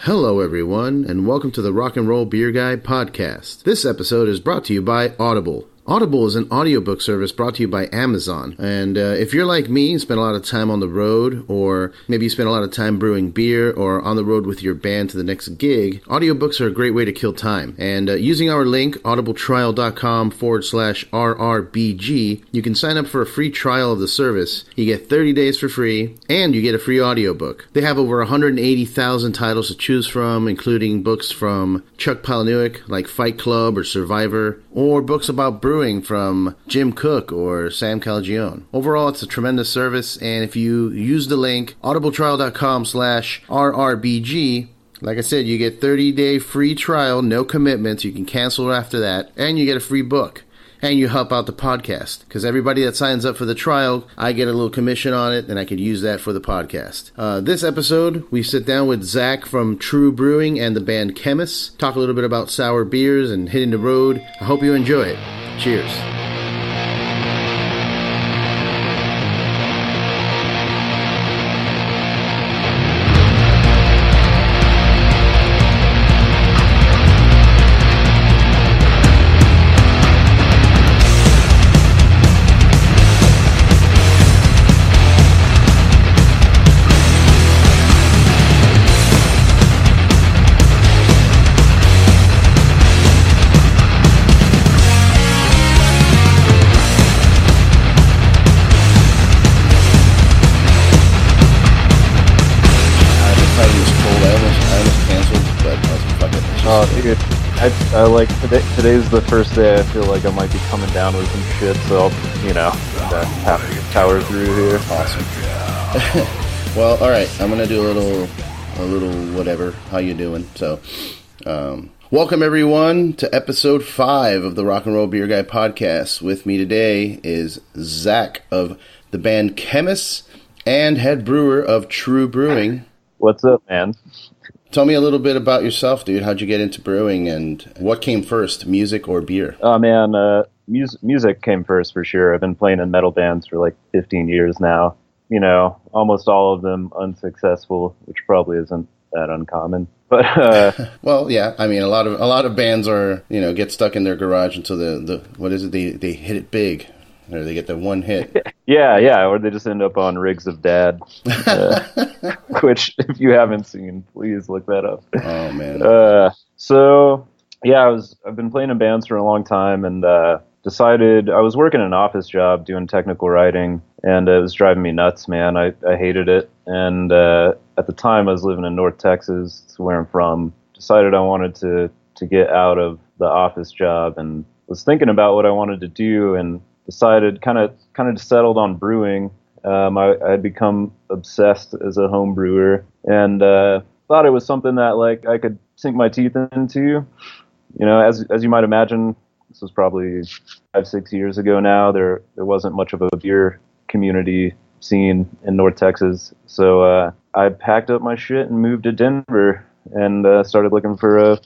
Hello, everyone, and welcome to the Rock and Roll Beer Guy podcast. This episode is brought to you by Audible. Audible is an audiobook service brought to you by Amazon. And if you're like me and spend a lot of time on the road, or maybe you spend a lot of time brewing beer or on the road with your band to the next gig, audiobooks are a great way to kill time. And using our link, audibletrial.com/RRBG, you can sign up for a free trial of the service. You get 30 days for free, and you get a free audiobook. They have over 180,000 titles to choose from, including books from Chuck Palahniuk, like Fight Club or Survivor, or books about brewing from Jim Cook or Sam Calagione. Overall, it's a tremendous service, and if you use the link audibletrial.com/RRBG, like I said, you get 30-day free trial, no commitments. You can cancel after that, and you get a free book. And you help out the podcast, because everybody that signs up for the trial, I get a little commission on it, and I could use that for the podcast. This episode, we sit down with Zach from Trve Brewing and the band Khemmis, talk a little bit about sour beers and hitting the road. I hope you enjoy it. Cheers. I like today's the first day I feel like I might be coming down with some shit, so I'll, have to power through here. Awesome. Well, all right, I'm gonna do a little whatever. How you doing? So, welcome everyone to episode 5 of the Rock and Roll Beer Guy podcast. With me today is Zach of the band Khemmis and head brewer of Trve Brewing. What's up, man? Tell me a little bit about yourself, dude. How'd you get into brewing, and what came first, music or beer? Oh, man, music came first for sure. I've been playing in metal bands for like 15 years now. You know, almost all of them unsuccessful, which probably isn't that uncommon. But well, yeah. I mean, a lot of bands are, get stuck in their garage until the what is it? They hit it big. Or they get the one hit. Yeah, or they just end up on Rigs of Dad, which, if you haven't seen, please look that up. Oh, man. So, yeah, I've been playing in bands for a long time, and decided I was working an office job doing technical writing, and it was driving me nuts, man. I hated it, and at the time I was living in North Texas, where I'm from. Decided I wanted to get out of the office job, and was thinking about what I wanted to do, and decided kind of settled on brewing. I had become obsessed as a home brewer, and thought it was something that like I could sink my teeth into. You know, as you might imagine, this was probably 5-6 years ago now. There wasn't much of a beer community scene in North Texas, so I packed up my shit and moved to Denver and started looking for a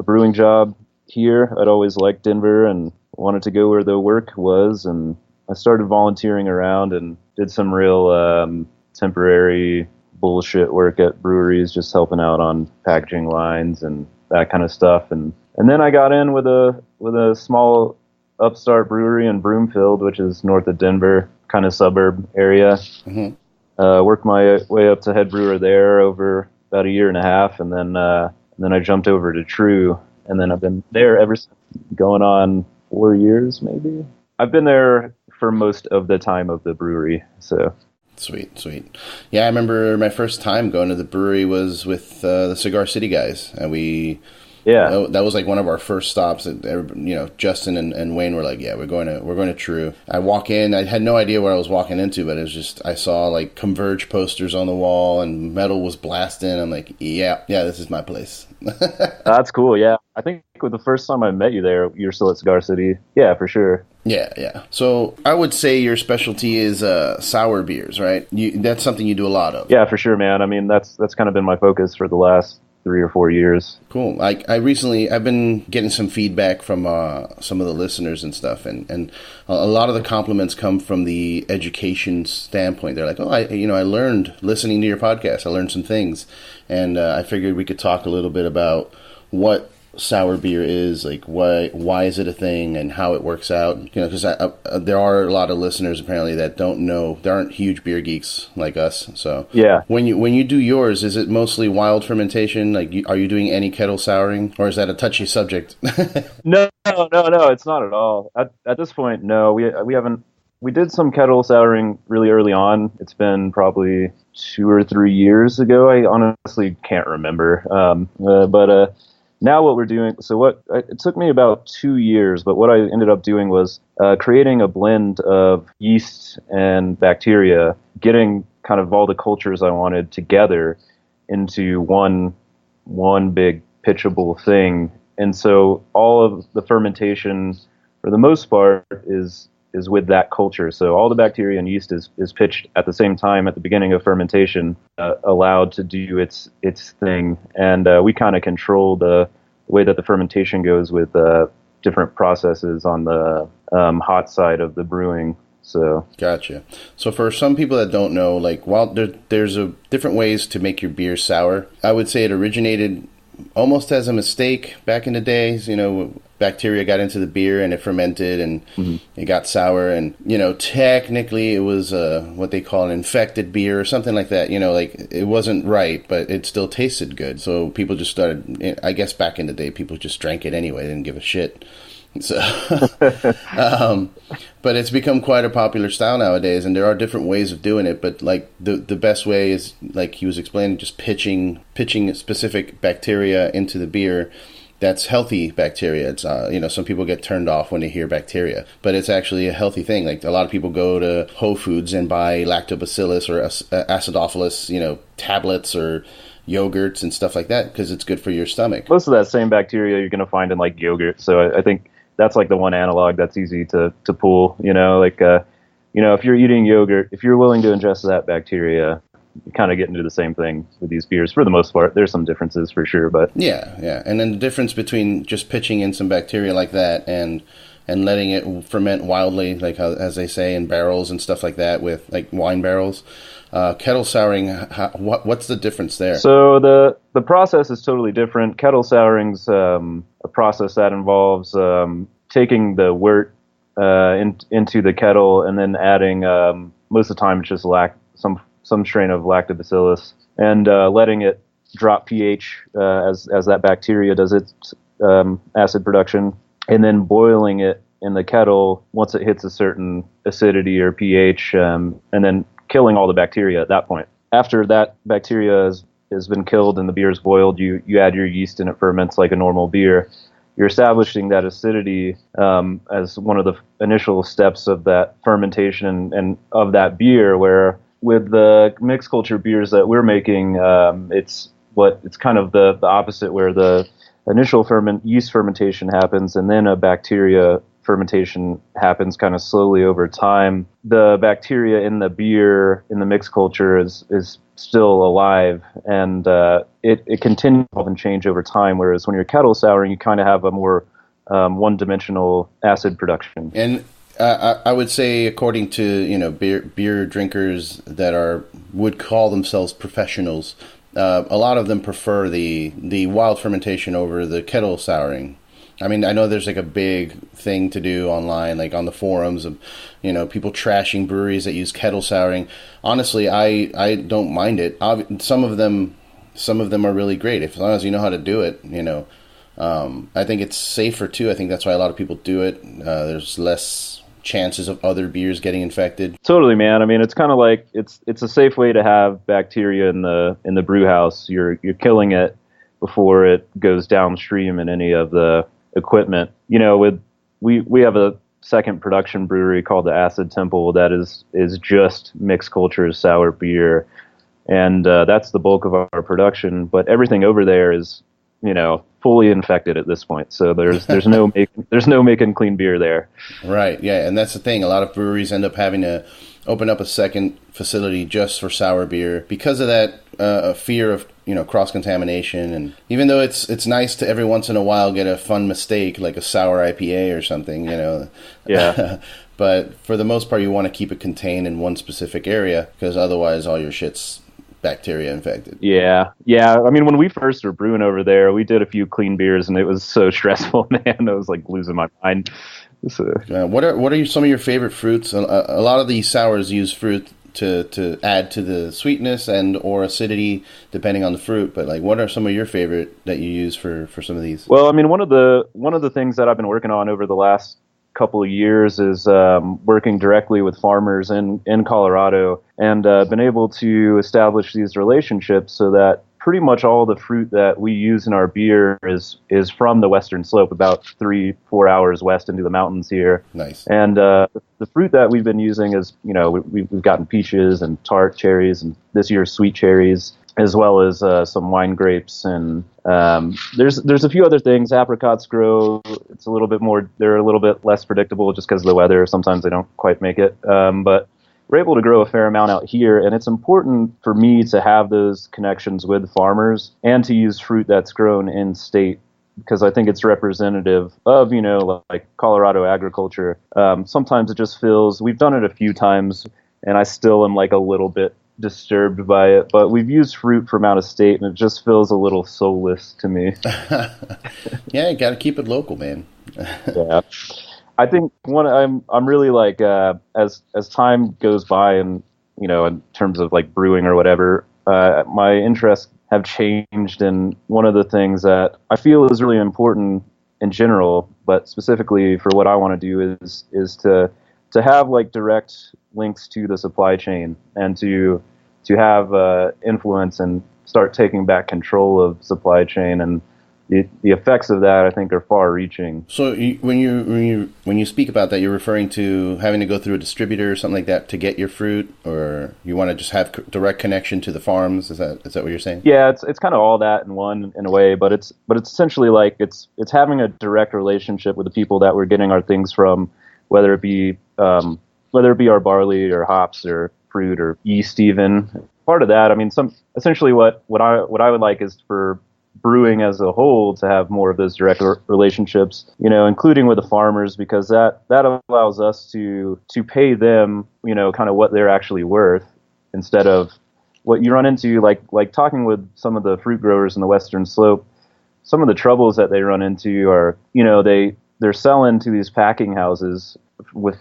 brewing job here. I'd always liked Denver and wanted to go where the work was, and I started volunteering around and did some real temporary bullshit work at breweries, just helping out on packaging lines and that kind of stuff. And then I got in with a small upstart brewery in Broomfield, which is north of Denver, kind of suburb area. Mm-hmm. Worked my way up to head brewer there over about a year and a half, and then I jumped over to Trve, and then I've been there ever since, going on 4 years, maybe. I've been there for most of the time of the brewery, so. Sweet. Yeah, I remember my first time going to the brewery was with the Cigar City guys, and that was like one of our first stops. Justin and Wayne were like, "Yeah, we're going to Trve." I walk in, I had no idea what I was walking into, but it was just, I saw like Converge posters on the wall and metal was blasting. I'm like, yeah, this is my place. That's cool. Yeah, I think with the first time I met you there, you were still at Cigar City. Yeah, for sure. Yeah. So I would say your specialty is sour beers, right? That's something you do a lot of. Yeah, for sure, man. I mean, that's kind of been my focus for the last 3 or 4 years. Cool. I've been getting some feedback from some of the listeners and stuff, and a lot of the compliments come from the education standpoint. They're like, oh, I learned listening to your podcast. I learned some things, and I figured we could talk a little bit about what sour beer is, like why is it a thing and how it works out, because there are a lot of listeners apparently that don't know, there aren't huge beer geeks like us. So yeah, when you do yours, is it mostly wild fermentation? Like, are you doing any kettle souring, or is that a touchy subject? No, it's not at all. At this point, no, we haven't. We did some kettle souring really early on. It's been probably 2 or 3 years ago. I honestly can't remember. But now what we're doing, it took me about 2 years, but what I ended up doing was creating a blend of yeast and bacteria, getting kind of all the cultures I wanted together into one big pitchable thing. And so all of the fermentation, for the most part, is with that culture. So all the bacteria and yeast is pitched at the same time at the beginning of fermentation, allowed to do its thing. And we kind of control the way that the fermentation goes with different processes on the hot side of the brewing. So gotcha. So for some people that don't know, like, while there's different ways to make your beer sour, I would say it originated almost as a mistake back in the days. Bacteria got into the beer and it fermented and it got sour, and technically it was what they call an infected beer or something like that. Like, it wasn't right, but it still tasted good. So people just started, I guess back in the day, people just drank it anyway, they didn't give a shit. So but it's become quite a popular style nowadays, and there are different ways of doing it, but like the best way is, like he was explaining, just pitching specific bacteria into the beer. That's healthy bacteria. It's some people get turned off when they hear bacteria, but it's actually a healthy thing. Like, a lot of people go to Whole Foods and buy lactobacillus or acidophilus, tablets or yogurts and stuff like that, because it's good for your stomach. Most of that same bacteria you're going to find in like yogurt. So I think that's like the one analog that's easy to pull. If you're eating yogurt, if you're willing to ingest that bacteria, you kind of get into the same thing with these beers for the most part. There's some differences for sure, but yeah. And then the difference between just pitching in some bacteria like that and letting it ferment wildly, like as they say, in barrels and stuff like that, with like wine barrels. Kettle souring, what's the difference there? So the process is totally different. Kettle souring's a process that involves taking the wort into the kettle and then adding, most of the time it's just some strain of lactobacillus, and letting it drop pH as that bacteria does its acid production, and then boiling it in the kettle once it hits a certain acidity or pH, and then killing all the bacteria at that point. After that bacteria has been killed and the beer is boiled, you add your yeast and it ferments like a normal beer. You're establishing that acidity as one of the initial steps of that fermentation and of that beer, where with the mixed culture beers that we're making, it's kind of the opposite, where the initial yeast fermentation happens and then a bacteria fermentation happens kind of slowly over time. The bacteria in the beer in the mixed culture is still alive, and it continues to evolve and change over time, whereas when you're kettle souring, you kind of have a more one-dimensional acid production. And I would say, according to beer drinkers that would call themselves professionals, a lot of them prefer the wild fermentation over the kettle souring. I mean, I know there's like a big thing to do online, like on the forums of people trashing breweries that use kettle souring. Honestly, I don't mind it. Some of them are really great, as long as you know how to do it. I think it's safer too. I think that's why a lot of people do it. There's less chances of other beers getting infected. Totally, man. I mean, it's kind of like it's a safe way to have bacteria in the brew house. You're killing it before it goes downstream in any of the equipment. We have a second production brewery called the Acid Temple that is just mixed culture sour beer, and that's the bulk of our production. But everything over there is fully infected at this point. So there's no making clean beer there. Right. Yeah, and that's the thing. A lot of breweries end up having to open up a second facility just for sour beer. Because of that, a fear of cross contamination, and even though it's nice to every once in a while get a fun mistake like a sour IPA or something, Yeah. But for the most part, you want to keep it contained in one specific area because otherwise all your shit's bacteria infected. Yeah. I mean, when we first were brewing over there, we did a few clean beers, and it was so stressful, man. I was like losing my mind. So, what are some of your favorite fruits? A lot of these sours use fruit to add to the sweetness and or acidity depending on the fruit. But like, what are some of your favorite that you use for some of these? well, I mean, one of the things that I've been working on over the last couple of years is working directly with farmers in Colorado, and been able to establish these relationships so that pretty much all the fruit that we use in our beer is from the Western Slope, about 3-4 hours west into the mountains here. Nice. And the fruit that we've been using is, we've gotten peaches and tart cherries, and this year's sweet cherries, as well as some wine grapes, and there's a few other things. Apricots grow. It's a little bit more. They're a little bit less predictable just because of the weather. Sometimes they don't quite make it, but we're able to grow a fair amount out here, and it's important for me to have those connections with farmers and to use fruit that's grown in state, because I think it's representative of, like Colorado agriculture. Sometimes it just feels, we've done it a few times, and I still am like a little bit disturbed by it, but we've used fruit from out of state, and it just feels a little soulless to me. Yeah, you got to keep it local, man. Yeah. I think I'm really like as time goes by, and in terms of like brewing or whatever, my interests have changed, and one of the things that I feel is really important in general, but specifically for what I want to do is to have like direct links to the supply chain, and to have influence and start taking back control of supply chain, and the effects of that, I think, are far-reaching. So when you speak about that, you're referring to having to go through a distributor or something like that to get your fruit, or you want to just have direct connection to the farms? Is that what you're saying? Yeah, it's kind of all that in one, in a way, but it's essentially like it's having a direct relationship with the people that we're getting our things from, whether it be our barley or hops or fruit or yeast even. Part of that, I mean, essentially what I would like is for brewing as a whole to have more of those direct relationships, including with the farmers, because that allows us to pay them, kind of what they're actually worth, instead of what you run into, like talking with some of the fruit growers in the Western Slope. Some of the troubles that they run into are, they're selling to these packing houses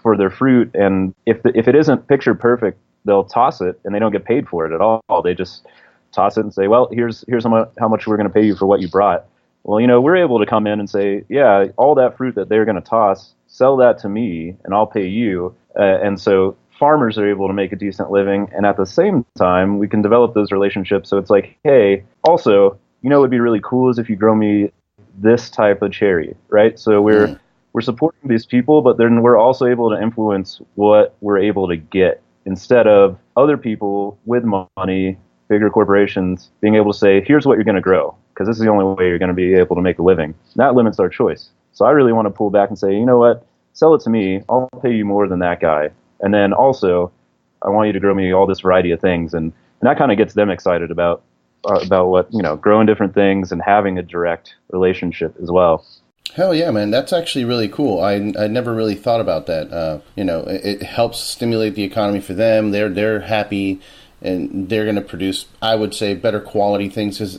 for their fruit, and if it isn't picture perfect, they'll toss it, and they don't get paid for it at all. They just toss it and say, well, here's how much we're going to pay you for what you brought. Well, we're able to come in and say, yeah, all that fruit that they're going to toss, sell that to me, and I'll pay you. And so farmers are able to make a decent living, and at the same time, we can develop those relationships. So it's like, hey, also, what would be really cool is if you grow me this type of cherry, right? So we're supporting these people, but then we're also able to influence what we're able to get, instead of other people with money, bigger corporations, being able to say, here's what you're going to grow, because this is the only way you're going to be able to make a living. That limits our choice. So I really want to pull back and say, you know what, sell it to me. I'll pay you more than that guy. And then also, I want you to grow me all this variety of things. And that kind of gets them excited about what, growing different things and having a direct relationship as well. Hell yeah, man. That's actually really cool. I never really thought about that. It helps stimulate the economy for them. They're happy, and they're going to produce, I would say, better quality things. Because,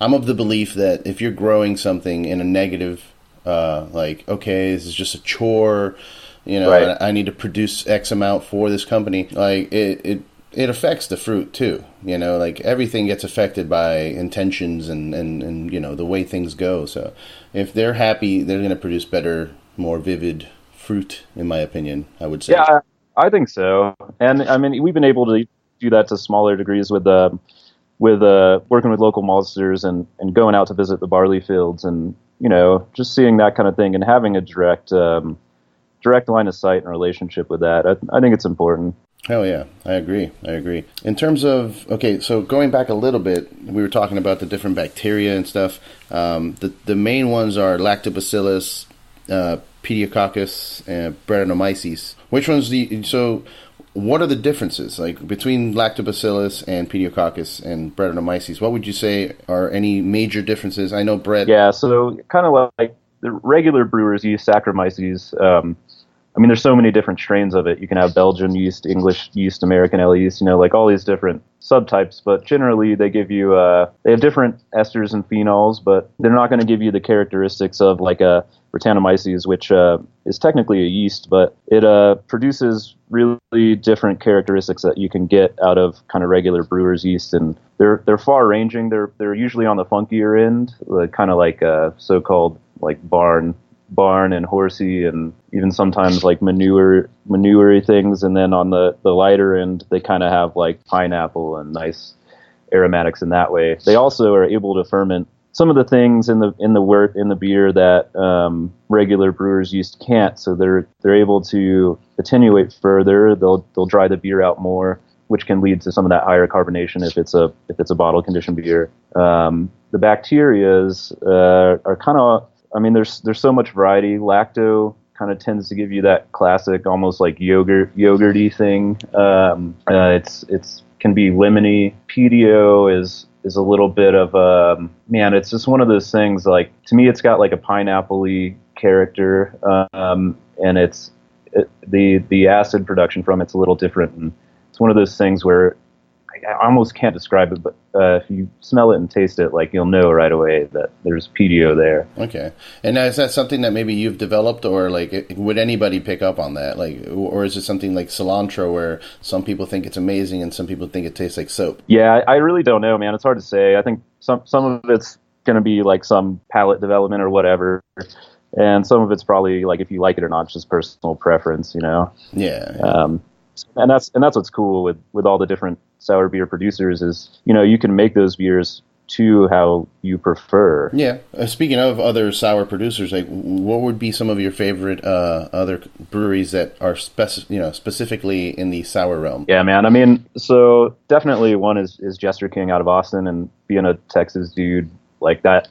I'm of the belief that if you're growing something in a negative, okay, this is just a chore, right. I need to produce X amount for this company, like, it affects the fruit too. Like everything gets affected by intentions and the way things go. So if they're happy, they're going to produce better, more vivid fruit, in my opinion, I would say. Yeah, I think so. And I mean, we've been able to do that to smaller degrees with working with local maltsters and going out to visit the barley fields, and just seeing that kind of thing and having a direct line of sight and relationship with that. I think it's important. Hell yeah, I agree. In terms of, okay, so going back a little bit, we were talking about the different bacteria and stuff. The main ones are Lactobacillus, Pediococcus, and Brettanomyces. Which ones so what are the differences like between Lactobacillus and Pediococcus and Brettanomyces? What would you say are any major differences? I know Brett. Yeah, so kind of like the regular brewers use Saccharomyces. I mean, there's so many different strains of it. You can have Belgian yeast, English yeast, American ale yeast, like all these different subtypes. But generally, they give you they have different esters and phenols, but they're not going to give you the characteristics of like a Brettanomyces, which is technically a yeast, but it produces really different characteristics that you can get out of kind of regular brewer's yeast, and they're far ranging. They're usually on the funkier end, kind of like so-called like barn and horsey, and even sometimes like manure things. And then on the lighter end, they kind of have like pineapple and nice aromatics in that way. They also are able to ferment some of the things in the wort in the beer that regular brewers yeast can't. So they're able to attenuate further. They'll dry the beer out more, which can lead to some of that higher carbonation if it's a bottle conditioned beer. The bacterias are kind of, I mean, there's so much variety. Lacto kind of tends to give you that classic, almost like yogurty thing. It's can be lemony. Pedio is a little bit of man. It's just one of those things. Like, to me, it's got like a pineapple-y character, and the acid production from it's a little different. And it's one of those things where I almost can't describe it, but if you smell it and taste it, like, you'll know right away that there's pedio there. Okay. And now, is that something that maybe you've developed, or like would anybody pick up on that? Like, or is it something like cilantro where some people think it's amazing and some people think it tastes like soap? Yeah, I really don't know, man. It's hard to say. I think some of it's going to be like some palate development or whatever, and some of it's probably like if you like it or not, it's just personal preference, Yeah. And that's what's cool with all the different sour beer producers is, you can make those beers to how you prefer. Yeah. Speaking of other sour producers, like, what would be some of your favorite other breweries that are specifically in the sour realm? Yeah, man. I mean, so definitely one is Jester King out of Austin, and being a Texas dude like that.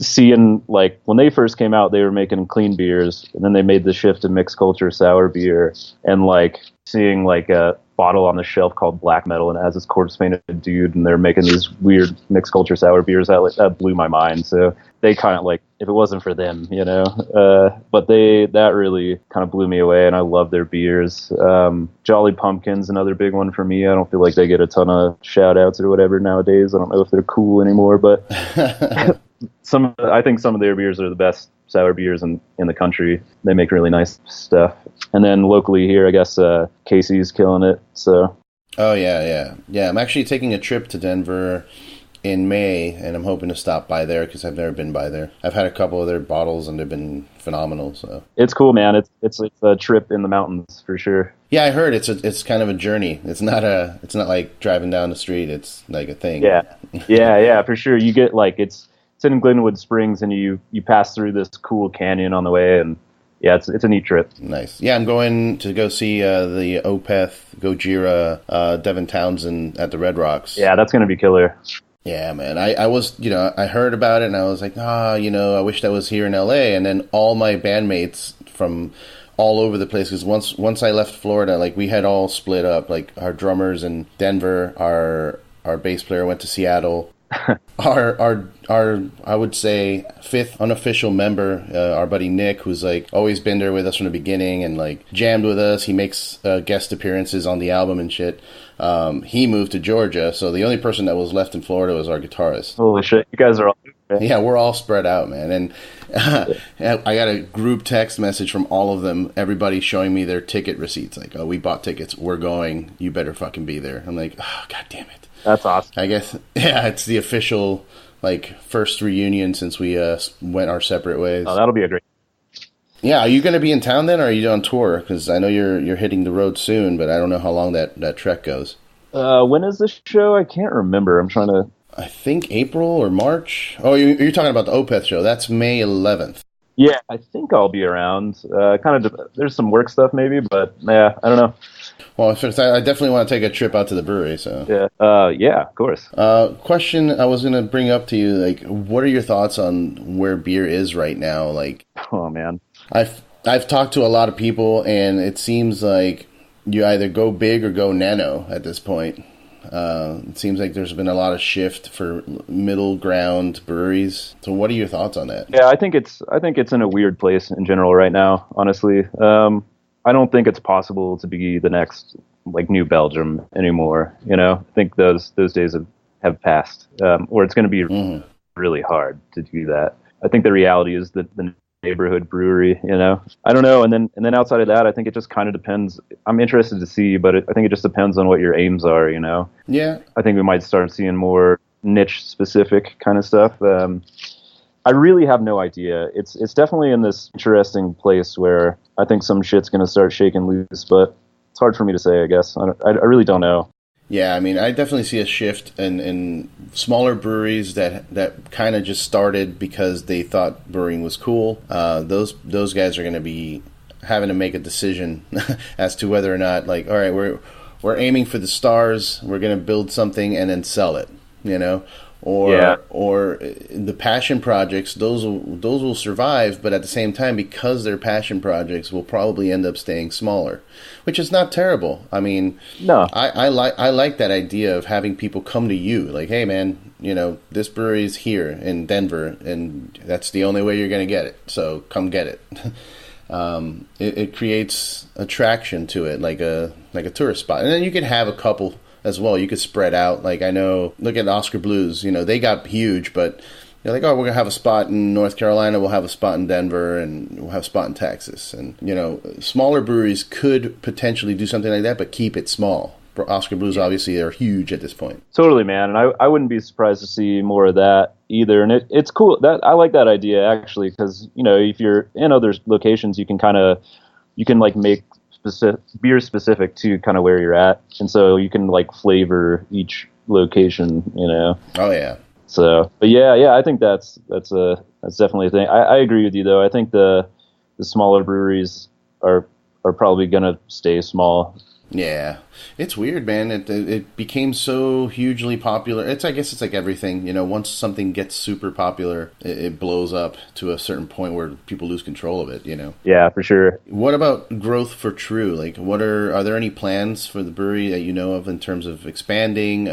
Seeing, like, when they first came out, they were making clean beers, and then they made the shift to mixed culture sour beer, and like seeing like a bottle on the shelf called Black Metal, and it has this corpse painted dude, and they're making these weird mixed culture sour beers that blew my mind. So they kind of, like, if it wasn't for them, but that really kind of blew me away, and I love their beers. Jolly Pumpkin's another big one for me. I don't feel like they get a ton of shout outs or whatever nowadays. I don't know if they're cool anymore, but I think some of their beers are the best sour beers in the country. They make really nice stuff. And then locally here, I guess Casey's killing it. So. Oh yeah. I'm actually taking a trip to Denver in May, and I'm hoping to stop by there because I've never been by there. I've had a couple of their bottles, and they've been phenomenal. So it's cool, man. It's a trip in the mountains for sure. Yeah, I heard it's kind of a journey. It's not like driving down the street. It's like a thing. Yeah, for sure. You get like it's in Glenwood Springs, and you pass through this cool canyon on the way, and yeah, it's a neat trip. Nice. Yeah, I'm going to go see the Opeth, Gojira, Devin Townsend at the Red Rocks. Yeah, that's going to be killer. Yeah, man. I was, I heard about it, and I was like, I wish that was here in LA. And then all my bandmates from all over the place, because once I left Florida, like, we had all split up. Like, our drummers in Denver, our bass player went to Seattle. Our I would say fifth unofficial member, our buddy Nick, who's like always been there with us from the beginning and like jammed with us. He makes guest appearances on the album and shit. He moved to Georgia, so the only person that was left in Florida was our guitarist. Holy shit, you guys are all... Yeah, we're all spread out, man. And I got a group text message from all of them, everybody showing me their ticket receipts. Like, oh, we bought tickets, we're going, you better fucking be there. I'm like, oh, god damn it. That's awesome. I guess, yeah, it's the official, like, first reunion since we went our separate ways. Oh, that'll be a great... Yeah, are you going to be in town then, or are you on tour? Because I know you're hitting the road soon, but I don't know how long that trek goes. When is this show? I can't remember. I'm trying to... I think April or March. Oh, you're talking about the Opeth show. That's May 11th. Yeah, I think I'll be around. There's some work stuff maybe, but yeah, I don't know. Well, I definitely want to take a trip out to the brewery. So yeah, of course. Question I was going to bring up to you, like, what are your thoughts on where beer is right now? Like, oh man, I've talked to a lot of people, and it seems like, you either go big or go nano at this point. It seems like there's been a lot of shift for middle ground breweries. So what are your thoughts on that? Yeah, I think it's in a weird place in general right now, honestly. I don't think it's possible to be the next like New Belgium anymore. I think those days have passed, or it's going to be really hard to do that. I think the reality is that the neighborhood brewery, I don't know. And then outside of that, I think it just kind of depends. I'm interested to see, but I think it just depends on what your aims are, Yeah. I think we might start seeing more niche specific kind of stuff. I really have no idea. It's definitely in this interesting place where I think some shit's going to start shaking loose, but it's hard for me to say, I guess. I really don't know. Yeah, I mean, I definitely see a shift in smaller breweries that kind of just started because they thought brewing was cool. Those guys are going to be having to make a decision as to whether or not, like, all right, we're aiming for the stars. We're going to build something and then sell it, or the passion projects. Those will survive, but at the same time, because they're passion projects, will probably end up staying smaller, which is not terrible. I mean, no, I like that idea of having people come to you, like, hey man, this brewery is here in Denver, and that's the only way you're going to get it. So come get it. It creates attraction to it, like a tourist spot, and then you can have a couple as well. You could spread out. Like, I know, look at Oscar Blues, they got huge, but they're like, oh, we're going to have a spot in North Carolina, we'll have a spot in Denver, and we'll have a spot in Texas. And, smaller breweries could potentially do something like that, but keep it small. Oscar Blues obviously are huge at this point. Totally, man. And I wouldn't be surprised to see more of that either. And it's cool. I like that idea, actually, because, if you're in other locations, you can like make beer specific to kind of where you're at, and so you can like flavor each location. Oh yeah. So, but yeah, I think that's definitely a thing. I agree with you though. I think the smaller breweries are probably gonna stay small. Yeah, it's weird, man. It became so hugely popular. I guess it's like everything, once something gets super popular, it blows up to a certain point where people lose control of it, Yeah, for sure. What about growth for Trve? Like, are there any plans for the brewery that you know of in terms of expanding,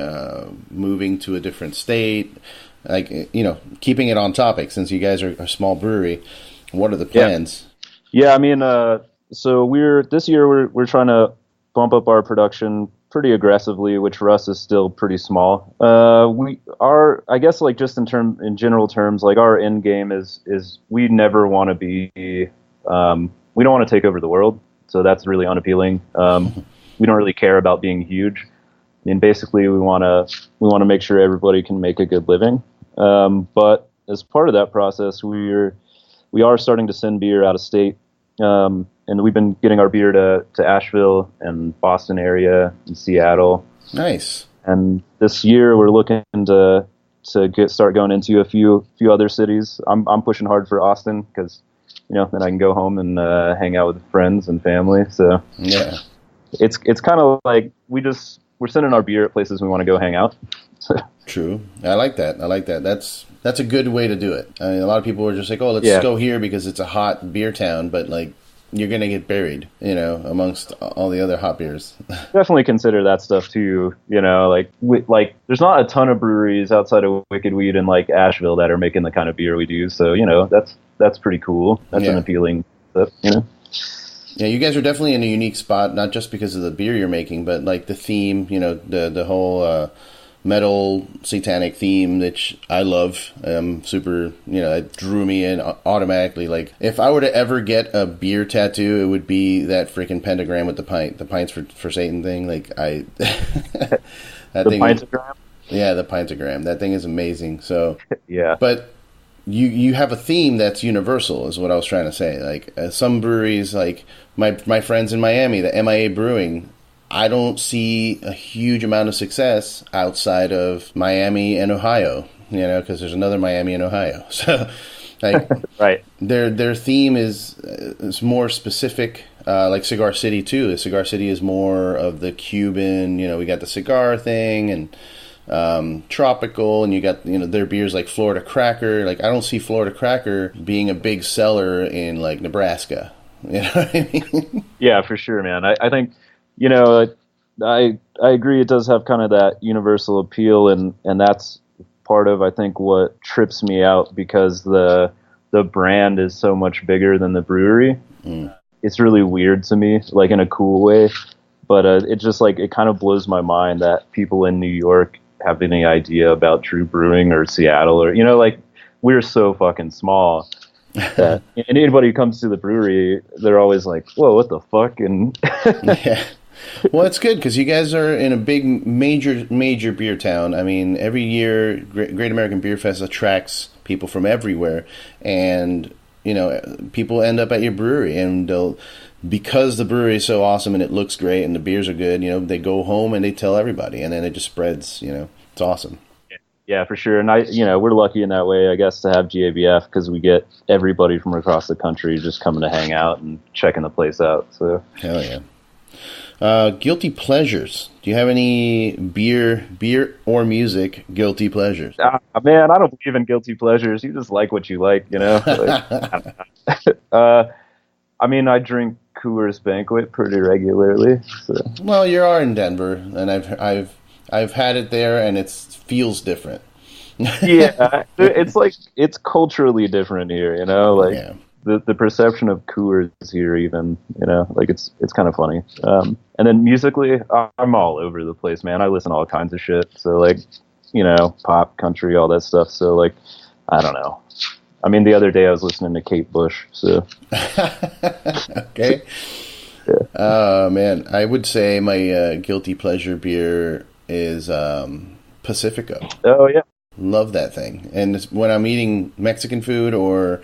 moving to a different state? Like, keeping it on topic, since you guys are a small brewery, what are the plans? Yeah, I mean, so this year we're trying to bump up our production pretty aggressively, which for us is still pretty small. I guess, like, just in general terms, like, our end game is we never want to be, we don't want to take over the world. So that's really unappealing. We don't really care about being huge. I mean, basically we want to make sure everybody can make a good living. But as part of that process, we are starting to send beer out of state. And we've been getting our beer to Asheville and Boston area and Seattle. Nice. And this year we're looking to start going into a few other cities. I'm pushing hard for Austin because, then I can go home and hang out with friends and family. So yeah, it's kind of like we're sending our beer at places we want to go hang out. True. I like that. That's a good way to do it. I mean, a lot of people are just like, oh, let's go here because it's a hot beer town, but like, you're going to get buried, amongst all the other hot beers. Definitely consider that stuff too, like there's not a ton of breweries outside of Wicked Weed in like Asheville that are making the kind of beer we do. So, that's pretty cool. That's an appealing stuff, Yeah, you guys are definitely in a unique spot, not just because of the beer you're making, but like the theme, the whole metal satanic theme, which I love. Super, it drew me in automatically. Like, if I were to ever get a beer tattoo, it would be that freaking pentagram with the pints for Satan thing. Like, that thing. Pentagram? Yeah, the pentagram. That thing is amazing. So yeah, but you have a theme that's universal, is what I was trying to say. Like, some breweries, like my friends in Miami, the MIA Brewing, I don't see a huge amount of success outside of Miami and Ohio, because there's another Miami in Ohio. So, like, right. Their theme is more specific, like Cigar City too. Cigar City is more of the Cuban, we got the cigar thing and tropical, and you got their beers like Florida Cracker. Like, I don't see Florida Cracker being a big seller in like Nebraska. You know what I mean? Yeah, for sure, man. I think you know, I agree. It does have kind of that universal appeal, and that's part of I think what trips me out because the brand is so much bigger than the brewery. It's really weird to me, like in a cool way. But it just like it kind of blows my mind that people in New York have any idea about True Brewing or Seattle or like we're so fucking small that and anybody who comes to the brewery, they're always like, "Whoa, what the fuck?" And Yeah. Well, it's good because you guys are in a big, major beer town. I mean, every year, Great American Beer Fest attracts people from everywhere, and people end up at your brewery, and because the brewery is so awesome and it looks great and the beers are good, they go home and they tell everybody, and then it just spreads. It's awesome. yeah, for sure. And we're lucky in that way, I guess, to have GABF because we get everybody from across the country just coming to hang out and checking the place out. So hell yeah. Guilty pleasures. Do you have any beer or music guilty pleasures? Man, I don't believe in guilty pleasures. You just like what you like, I mean, I drink Coors Banquet pretty regularly. So. Well, you are in Denver, and I've had it there, and it feels different. Yeah, it's culturally different here, Yeah. The perception of Coors here, even, it's kind of funny. And then musically, I'm all over the place, man. I listen to all kinds of shit. So pop, country, all that stuff. So I don't know. I mean, the other day I was listening to Kate Bush. So okay. Yeah. Man, I would say my guilty pleasure beer is Pacifico. Oh yeah, love that thing. And when I'm eating Mexican food or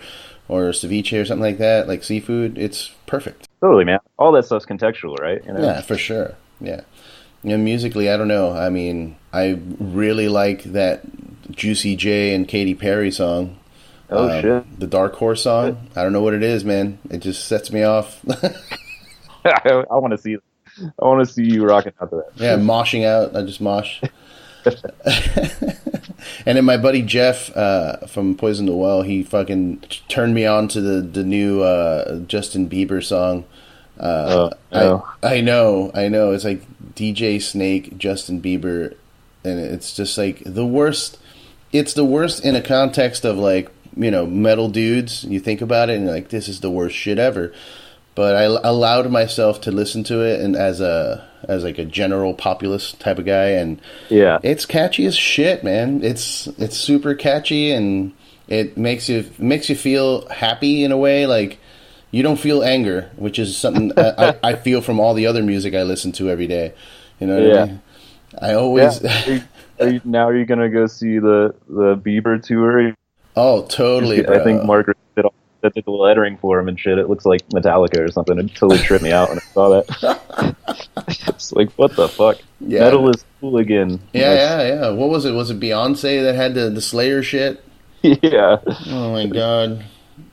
ceviche or something like that, like seafood, it's perfect. Totally, man. All that stuff's contextual, right? Yeah, for sure. Yeah. Musically, I don't know. I mean, I really like that Juicy J and Katy Perry song. Oh, shit. The Dark Horse song. I don't know what it is, man. It just sets me off. I want to see you rocking out to that. Yeah, moshing out. I just mosh. And then my buddy Jeff from Poison the Well, he fucking turned me on to the new Justin Bieber song. No. I know. It's like DJ Snake, Justin Bieber, and it's just like the worst. It's the worst in a context of metal dudes. You think about it and you're like, this is the worst shit ever. But I allowed myself to listen to it and as like a general populist type of guy, and yeah, it's catchy as shit, man. It's super catchy, and it makes you feel happy in a way. Like you don't feel anger, which is something I feel from all the other music I listen to every day. You know what I mean? I always. Yeah. Are you gonna go see the Bieber tour? Oh, totally, bro. I think Margaret did the lettering for him and shit. It looks like Metallica or something. It totally tripped me out when I saw that. It's like, what the fuck? Yeah. Metal is cool again. Yeah. What was it? Was it Beyonce that had the Slayer shit? Yeah. Oh my god.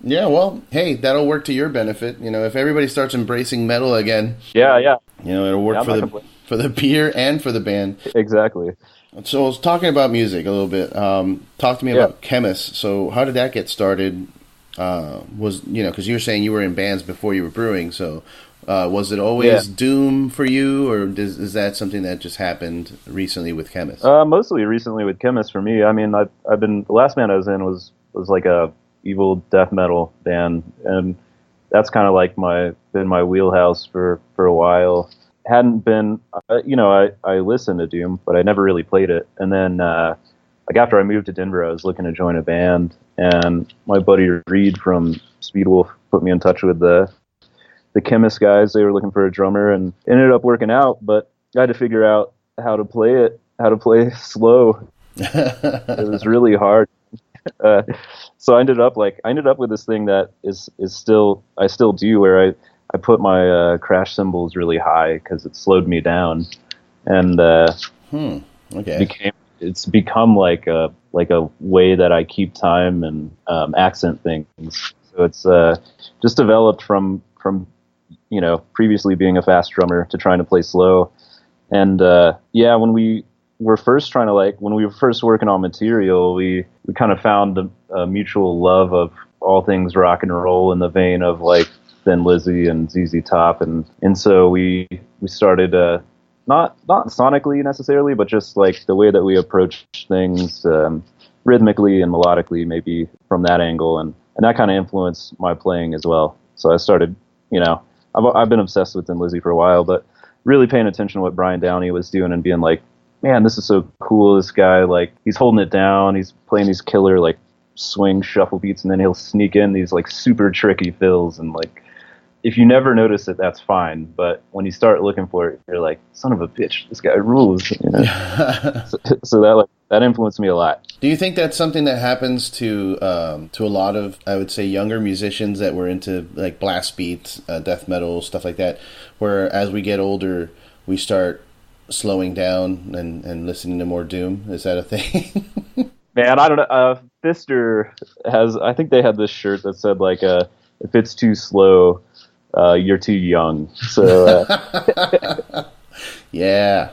Yeah, well, hey, that'll work to your benefit. If everybody starts embracing metal again. Yeah. It'll work for the beer and for the band. Exactly. So I was talking about music a little bit. Talk to me about Khemmis. So how did that get started? Because you were saying you were in bands before you were brewing. So was it always doom for you, or is that something that just happened recently with Khemmis? Mostly recently with Khemmis for me. I mean, I've been the last band I was in was like a evil death metal band, and that's kind of like been my wheelhouse for a while. Hadn't been, I listened to doom, but I never really played it. And then, after I moved to Denver, I was looking to join a band, and my buddy Reed from Speedwolf put me in touch with the Khemmis guys. They were looking for a drummer, and it ended up working out. But I had to figure out how to play slow. It was really hard. So I ended up with this thing that I still do, where I put my crash cymbals really high because it slowed me down, and it's become like a way that I keep time and accent things. So it's just developed from previously being a fast drummer to trying to play slow, and when we were first when we were first working on material, we kind of found a mutual love of all things rock and roll in the vein of like Thin Lizzy and ZZ Top, and so we we started not sonically necessarily, but just like the way that we approach things rhythmically and melodically, maybe from that angle, and that kind of influenced my playing as well. So I started, I've been obsessed with Thin Lizzy for a while, but really paying attention to what Brian Downey was doing and being like, man, this is so cool. This guy, like, he's holding it down. He's playing these killer, like, swing shuffle beats, and then he'll sneak in these, like, super tricky fills. And, like, if you never notice it, that's fine. But when you start looking for it, you're like, son of a bitch, this guy rules. So that influenced me a lot. Do you think that's something that happens to a lot of, I would say, younger musicians that were into like blast beats, death metal, stuff like that, where as we get older, we start slowing down and listening to more doom? Is that a thing? Man, I don't know. Fister I think they had this shirt that said like, if it's too slow, you're too young. So yeah,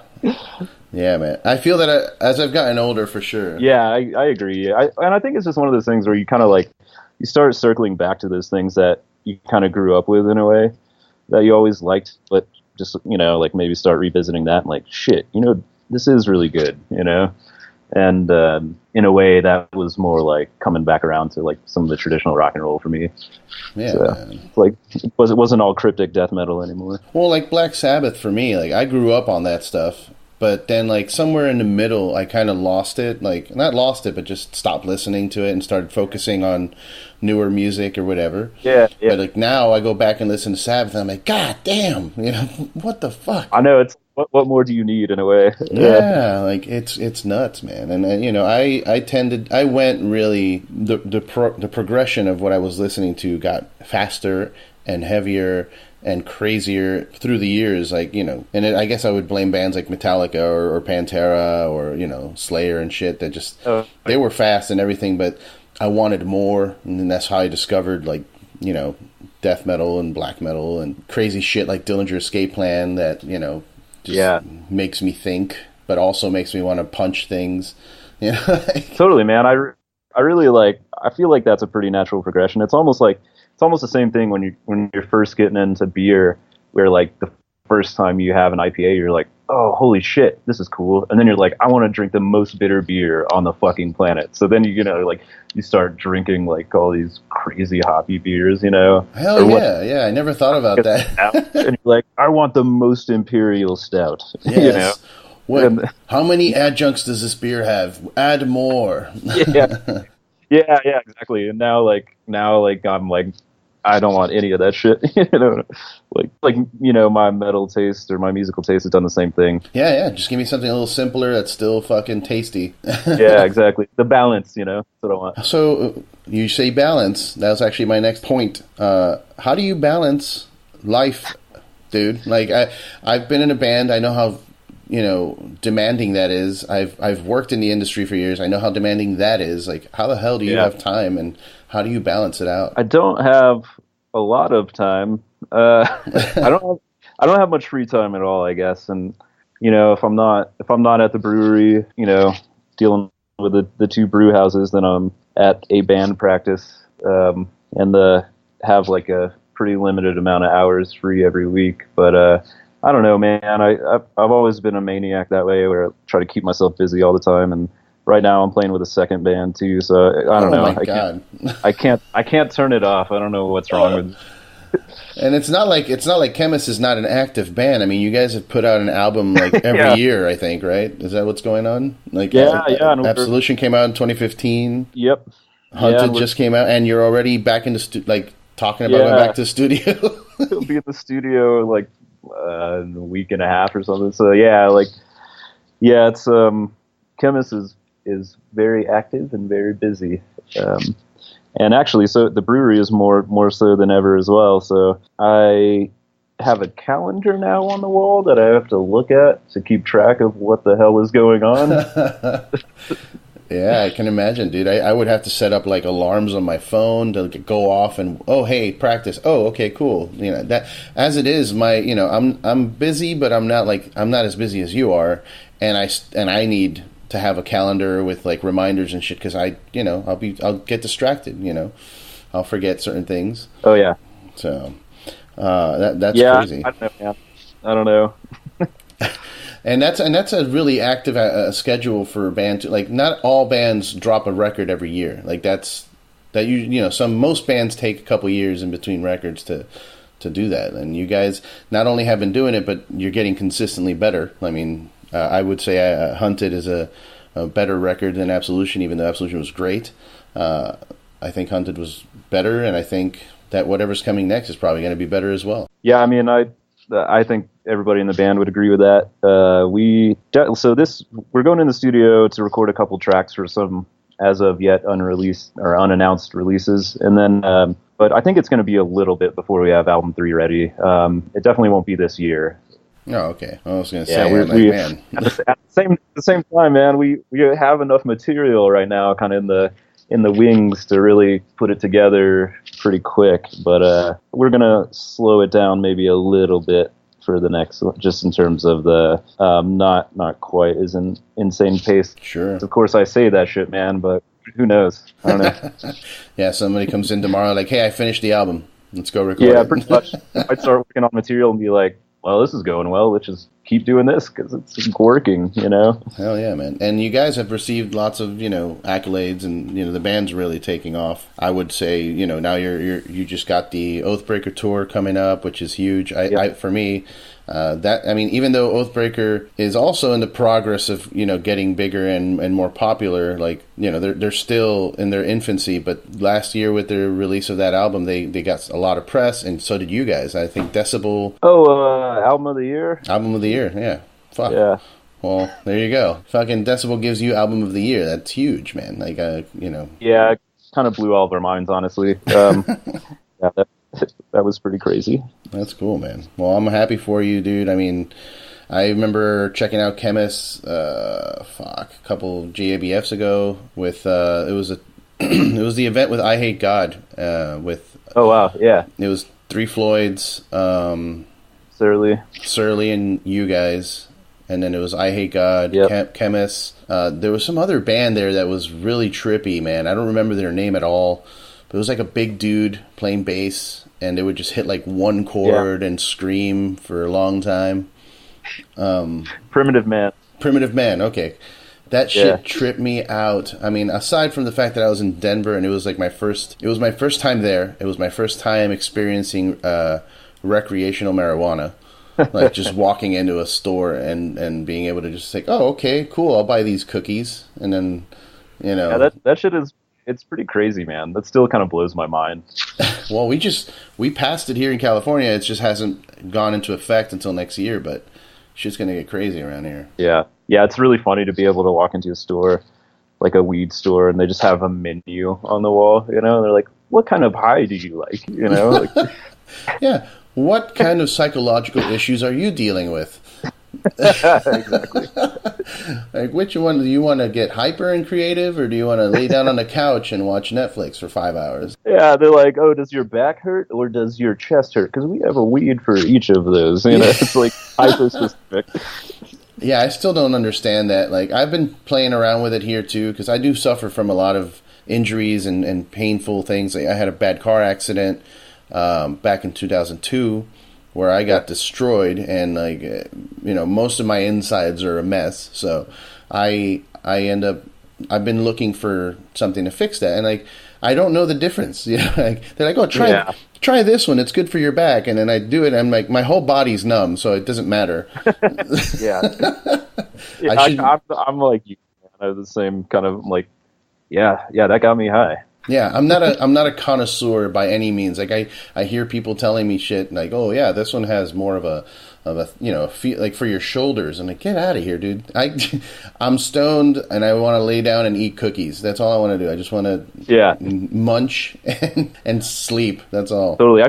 man. I feel that as I've gotten older, for sure. Yeah, I agree. And I think it's just one of those things where you kind of like you start circling back to those things that you kind of grew up with in a way that you always liked, but just like maybe start revisiting that and like shit, this is really good, and in a way that was more like coming back around to like some of the traditional rock and roll for me. Yeah, so, man. Like it wasn't all cryptic death metal anymore. Well, like Black Sabbath for me, like I grew up on that stuff, but then like somewhere in the middle I kind of lost it, like not lost it, but just stopped listening to it and started focusing on newer music or whatever. Yeah. But like now I go back and listen to Sabbath and I'm like, God damn, what the fuck? I know, it's what more do you need in a way? Yeah, like it's nuts, man. And I went really the progression of what I was listening to got faster and heavier and crazier through the years, like, I guess I would blame bands like Metallica or Pantera or, Slayer and shit that just, they were fast and everything, but I wanted more, and then that's how I discovered, like, death metal and black metal and crazy shit like Dillinger Escape Plan that, just makes me think, but also makes me want to punch things, Totally, man. I really I feel like that's a pretty natural progression. It's almost the same thing when you're first getting into beer, where like the first time you have an IPA, you're like, oh, holy shit, this is cool. And then you're like, I want to drink the most bitter beer on the fucking planet. So then you start drinking like all these crazy hoppy beers, Hell yeah, I never thought about that. And you're like, I want the most imperial stout. Yes. How many adjuncts does this beer have? Add more. Yeah, exactly. And now I'm like, I don't want any of that shit. My metal taste or my musical taste has done the same thing. Yeah. Just give me something a little simpler that's still fucking tasty. Yeah, exactly. The balance, that's what I want. So you say balance. That was actually my next point. How do you balance life, dude? Like I've been in a band. I know how demanding that is. I've worked in the industry for years. I know how demanding that is. Like, how the hell do you have time, and how do you balance it out? I don't have a lot of time. I don't have much free time at all, I guess. And if I'm not at the brewery, dealing with the two brew houses, then I'm at a band practice, and have like a pretty limited amount of hours free every week. But I don't know, man. I've always been a maniac that way, where I try to keep myself busy all the time. And right now I'm playing with a second band too, so I don't know. My God. I can't turn it off. I don't know what's wrong with it. And it's not like Khemmis is not an active band. I mean, you guys have put out an album like every year, I think, right? Is that what's going on? Like, Absolution came out in 2015. Yep. Hunted just came out, and you're already back in the talking about going back to the studio. We'll be in the studio like a week and a half or something. So it's Khemmis is very active and very busy. And actually, so the brewery is more so than ever as well. So I have a calendar now on the wall that I have to look at to keep track of what the hell is going on. Yeah, I can imagine, dude. I would have to set up like alarms on my phone to go off and, oh, hey, practice. Oh, okay, cool. That as it is, I'm busy, but I'm not as busy as you are, and I need to have a calendar with like reminders and shit, because I'll get distracted. I'll forget certain things. Oh yeah. So that's crazy. I don't know, I don't know. And that's a really active schedule for a band. Like, not all bands drop a record every year. Like, most bands take a couple years in between records to do that. And you guys not only have been doing it, but you're getting consistently better. I mean, I would say Hunted is a better record than Absolution, even though Absolution was great. I think Hunted was better, and I think that whatever's coming next is probably going to be better as well. Yeah, I mean, I think everybody in the band would agree with that. We're going in the studio to record a couple tracks for some as of yet unreleased or unannounced releases, and then but I think it's going to be a little bit before we have album 3 ready. It definitely won't be this year. Oh, okay. I was going to say, man. At the same time, man, we have enough material right now, kind of in the wings, to really put it together pretty quick. But we're gonna slow it down maybe a little bit for the next one, just in terms of the not quite as an insane pace. Sure. Of course, I say that shit, man, but who knows? I don't know. Yeah, somebody comes in tomorrow like, hey, I finished the album. Let's go record it. Yeah, pretty much. I'd start working on material and be like, well, this is going well. Let's just keep doing this because it's working, you know? Hell yeah, man. And you guys have received lots of, accolades, and, the band's really taking off. I would say, now you just got the Oathbreaker tour coming up, which is huge. For me, even though Oathbreaker is also in the progress of, getting bigger and more popular, like, they're still in their infancy, but last year with the release of that album, they got a lot of press, and so did you guys. I think Decibel... Album of the year? Album of the year, yeah. Fuck. Yeah. Well, there you go. Fucking Decibel gives you Album of the Year. That's huge, man. Like, Yeah, it kind of blew all of our minds, honestly. Yeah, that was pretty crazy. That's cool, man. Well, I'm happy for you, dude. I mean, I remember checking out Khemmis, a couple GABFs ago with, it was the event with I Hate God, with... Oh, wow, yeah. It was Three Floyds, Surly and you guys, and then it was I Hate God, yep. Khemmis. There was some other band there that was really trippy, man. I don't remember their name at all, but it was like a big dude playing bass, and they would just hit like one chord and scream for a long time. Primitive Man, okay. That shit tripped me out. I mean, aside from the fact that I was in Denver and it was my first time there. It was my first time experiencing recreational marijuana. Like, just walking into a store and being able to just say, oh, okay, cool, I'll buy these cookies. And then, Yeah, that shit it's pretty crazy, man. That still kind of blows my mind. Well, we passed it here in California. It just hasn't gone into effect until next year, but shit's going to get crazy around here. Yeah. Yeah, it's really funny to be able to walk into a store, like a weed store, and they just have a menu on the wall, and they're like, what kind of high do you like, Like, yeah, what kind of psychological issues are you dealing with? Exactly. Like, which one, do you want to get hyper and creative, or do you want to lay down on the couch and watch Netflix for 5 hours? Yeah, they're like, oh, does your back hurt or does your chest hurt? Because we have a weed for each of those, It's like hyper specific. Yeah, I still don't understand that. Like, I've been playing around with it here too, because I do suffer from a lot of injuries and painful things. Like, I had a bad car accident back in 2002 where I got destroyed, and most of my insides are a mess. So I've been looking for something to fix that, and like, I don't know the difference. They're like, oh, try this one, it's good for your back, and then I do it, and I'm like, my whole body's numb, so it doesn't matter. Yeah. I'm like you, man. I have the same kind of like, yeah, that got me high. Yeah, I'm not a connoisseur by any means. Like, I hear people telling me shit like, oh yeah, this one has more of a feel like for your shoulders. I'm like, get out of here, dude. I'm stoned and I want to lay down and eat cookies. That's all I want to do. I just want to munch and sleep. That's all. Totally.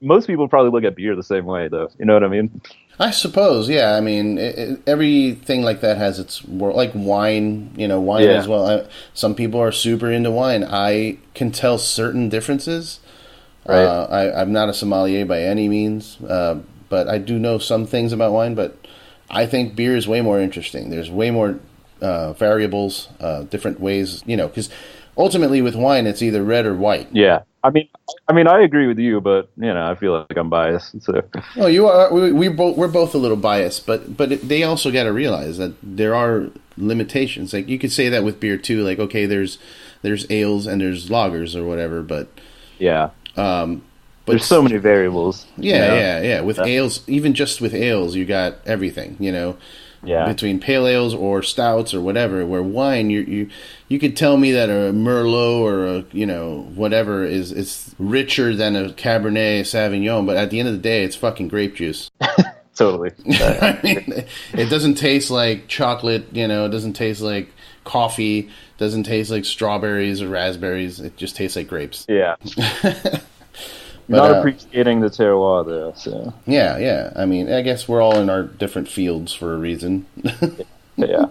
Most people probably look at beer the same way, though. You know what I mean? I suppose, yeah. I mean, everything like that has its world. Like wine, wine as well. Some people are super into wine. I can tell certain differences. Right. I'm not a sommelier by any means, but I do know some things about wine. But I think beer is way more interesting. There's way more variables, different ways, because ultimately with wine, it's either red or white. Yeah. I mean, I agree with you, but I feel like I'm biased. So Well, you are. We're both a little biased, but they also got to realize that there are limitations. Like you could say that with beer too. Like okay, there's ales and there's lagers or whatever, but yeah, but there's so many variables. Yeah. With ales, even just with ales, you got everything. Yeah. Between pale ales or stouts or whatever. Where wine, you could tell me that a Merlot or a whatever is richer than a Cabernet Sauvignon, but at the end of the day, it's fucking grape juice. Totally. I mean, it doesn't taste like chocolate. It doesn't taste like coffee. Doesn't taste like strawberries or raspberries. It just tastes like grapes. Yeah. But, not appreciating the terroir, though. So yeah. I mean, I guess we're all in our different fields for a reason. Yeah.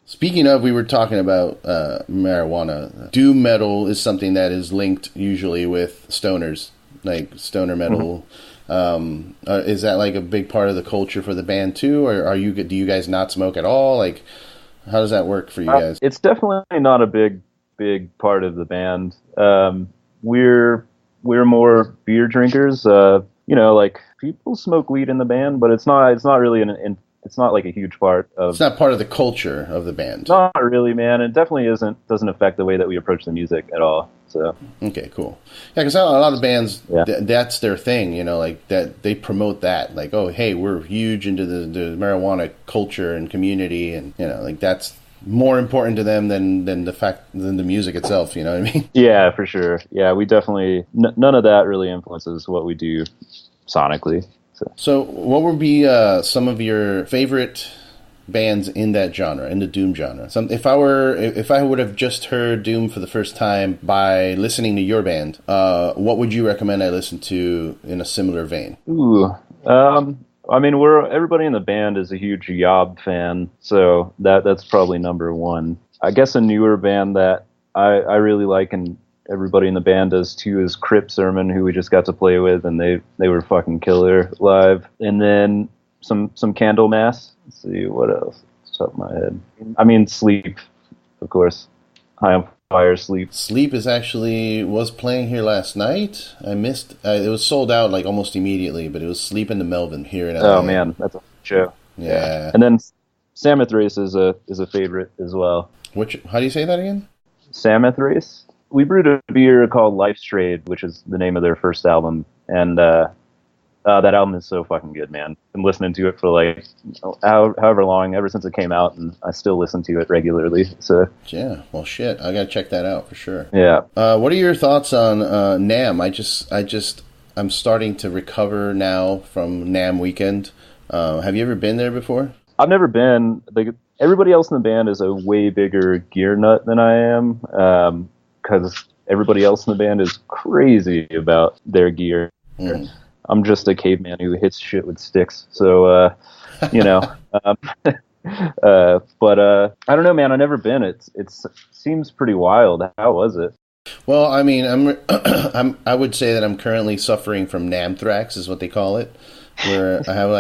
Speaking of, we were talking about marijuana. Doom metal is something that is linked usually with stoners, like stoner metal. Mm-hmm. Is that like a big part of the culture for the band too, or do you guys not smoke at all? Like, how does that work for you guys? It's definitely not a big part of the band. We're more beer drinkers. Like people smoke weed in the band, but it's not really it's not like a huge part of. It's not part of the culture of the band. Not really, man. It definitely doesn't affect the way that we approach the music at all. So okay, cool. Yeah, because a lot of bands, that's their thing. Like that they promote that. Like, oh, hey, we're huge into the marijuana culture and community, and like that's more important to them than the music itself. You know what I mean? Yeah, for sure. Yeah, we definitely none of that really influences what we do sonically. So what would be some of your favorite bands in that genre, in the doom genre? If I would have just heard doom for the first time by listening to your band, what would you recommend I listen to in a similar vein? Ooh, I mean, everybody in the band is a huge Yob fan, so that's probably number one. I guess a newer band that I really like and everybody in the band does too is Crip Sermon, who we just got to play with, and they were fucking killer live. And then some Candlemass. Let's see what else. Off the top of my head. I mean, Sleep, of course. High on Fire, Sleep. Sleep was playing here last night. I missed. It was sold out like almost immediately, but it was Sleep in the Melvin here in LA. Oh man, that's a show. Yeah. And then Samoth Race is a favorite as well. How do you say that again? Samoth Race. We brewed a beer called Life's Trade, which is the name of their first album, and that album is so fucking good, man. Been listening to it for like however long, ever since it came out, and I still listen to it regularly. So yeah, well, shit, I gotta check that out for sure. Yeah. What are your thoughts on NAMM? I'm starting to recover now from NAMM weekend. Have you ever been there before? I've never been. Everybody else in the band is a way bigger gear nut than I am. Because everybody else in the band is crazy about their gear. Mm. I'm just a caveman who hits shit with sticks. So, but I don't know, man. I've never been. It seems pretty wild. How was it? Well, I mean, I would say that I'm currently suffering from namthrax, is what they call it. Where I have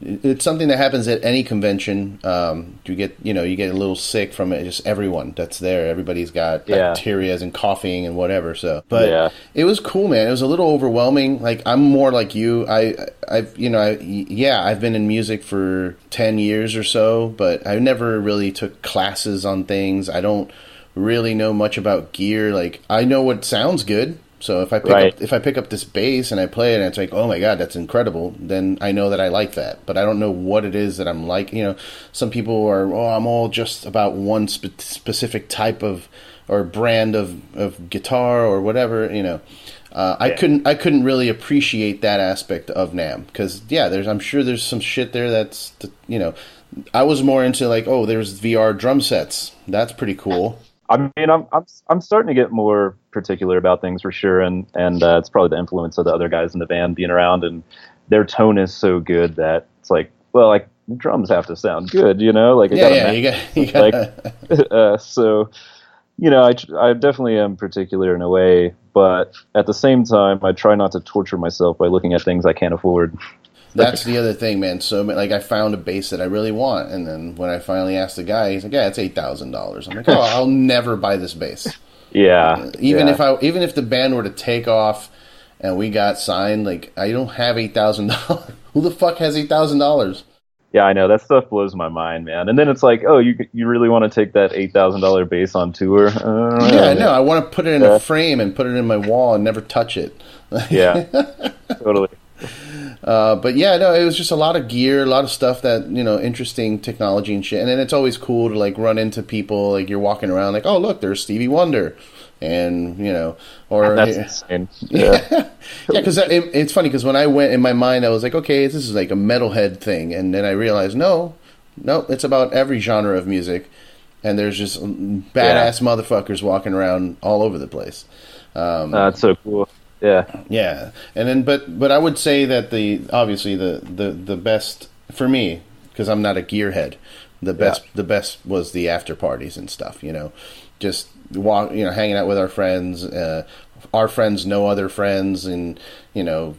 it's something that happens at any convention. You get a little sick from it. Just everyone that's there. Everybody's got bacteria and coughing and whatever. So, but it was cool, man. It was a little overwhelming. Like I'm more like you. I've been in music for 10 years or so, but I never really took classes on things. I don't really know much about gear. Like I know what sounds good. So if I pick up this bass and I play it and it's like, oh my god, that's incredible, then I know that I like that. But I don't know what it is that I'm like. Some people are, I'm all just about one specific type of or brand of guitar or whatever. I couldn't really appreciate that aspect of NAMM because I'm sure there's some shit there that's I was more into like, oh, there's VR drum sets. That's pretty cool. I mean, I'm starting to get more particular about things for sure, and it's probably the influence of the other guys in the band being around, and their tone is so good that it's like, well, like drums have to sound good, you got like, so, I definitely am particular in a way, but at the same time, I try not to torture myself by looking at things I can't afford. That's the other thing, man. So, like, I found a bass that I really want, and then when I finally asked the guy, he's like, "Yeah, it's $8,000." I'm like, "Oh, I'll never buy this bass." Yeah. Even if the band were to take off and we got signed, like, I don't have $8,000. Who the fuck has $8,000? Yeah, I know. That stuff blows my mind, man. And then it's like, oh, you really want to take that $8,000 bass on tour? Yeah, no, I want to put it in a frame and put it in my wall and never touch it. Yeah, totally. But yeah, no, it was just a lot of gear, a lot of stuff that, interesting technology and shit. And then it's always cool to like run into people, like you're walking around like, oh, look, there's Stevie Wonder. And, or that's insane. Yeah. Because it's funny because when I went in my mind, I was like, okay, this is like a metalhead thing. And then I realized, no, it's about every genre of music. And there's just badass motherfuckers walking around all over the place. That's so cool. Yeah. And then, but I would say that obviously the best for me, because I'm not a gearhead, the best was the after parties and stuff, just hanging out with our friends, our friends know other friends, and,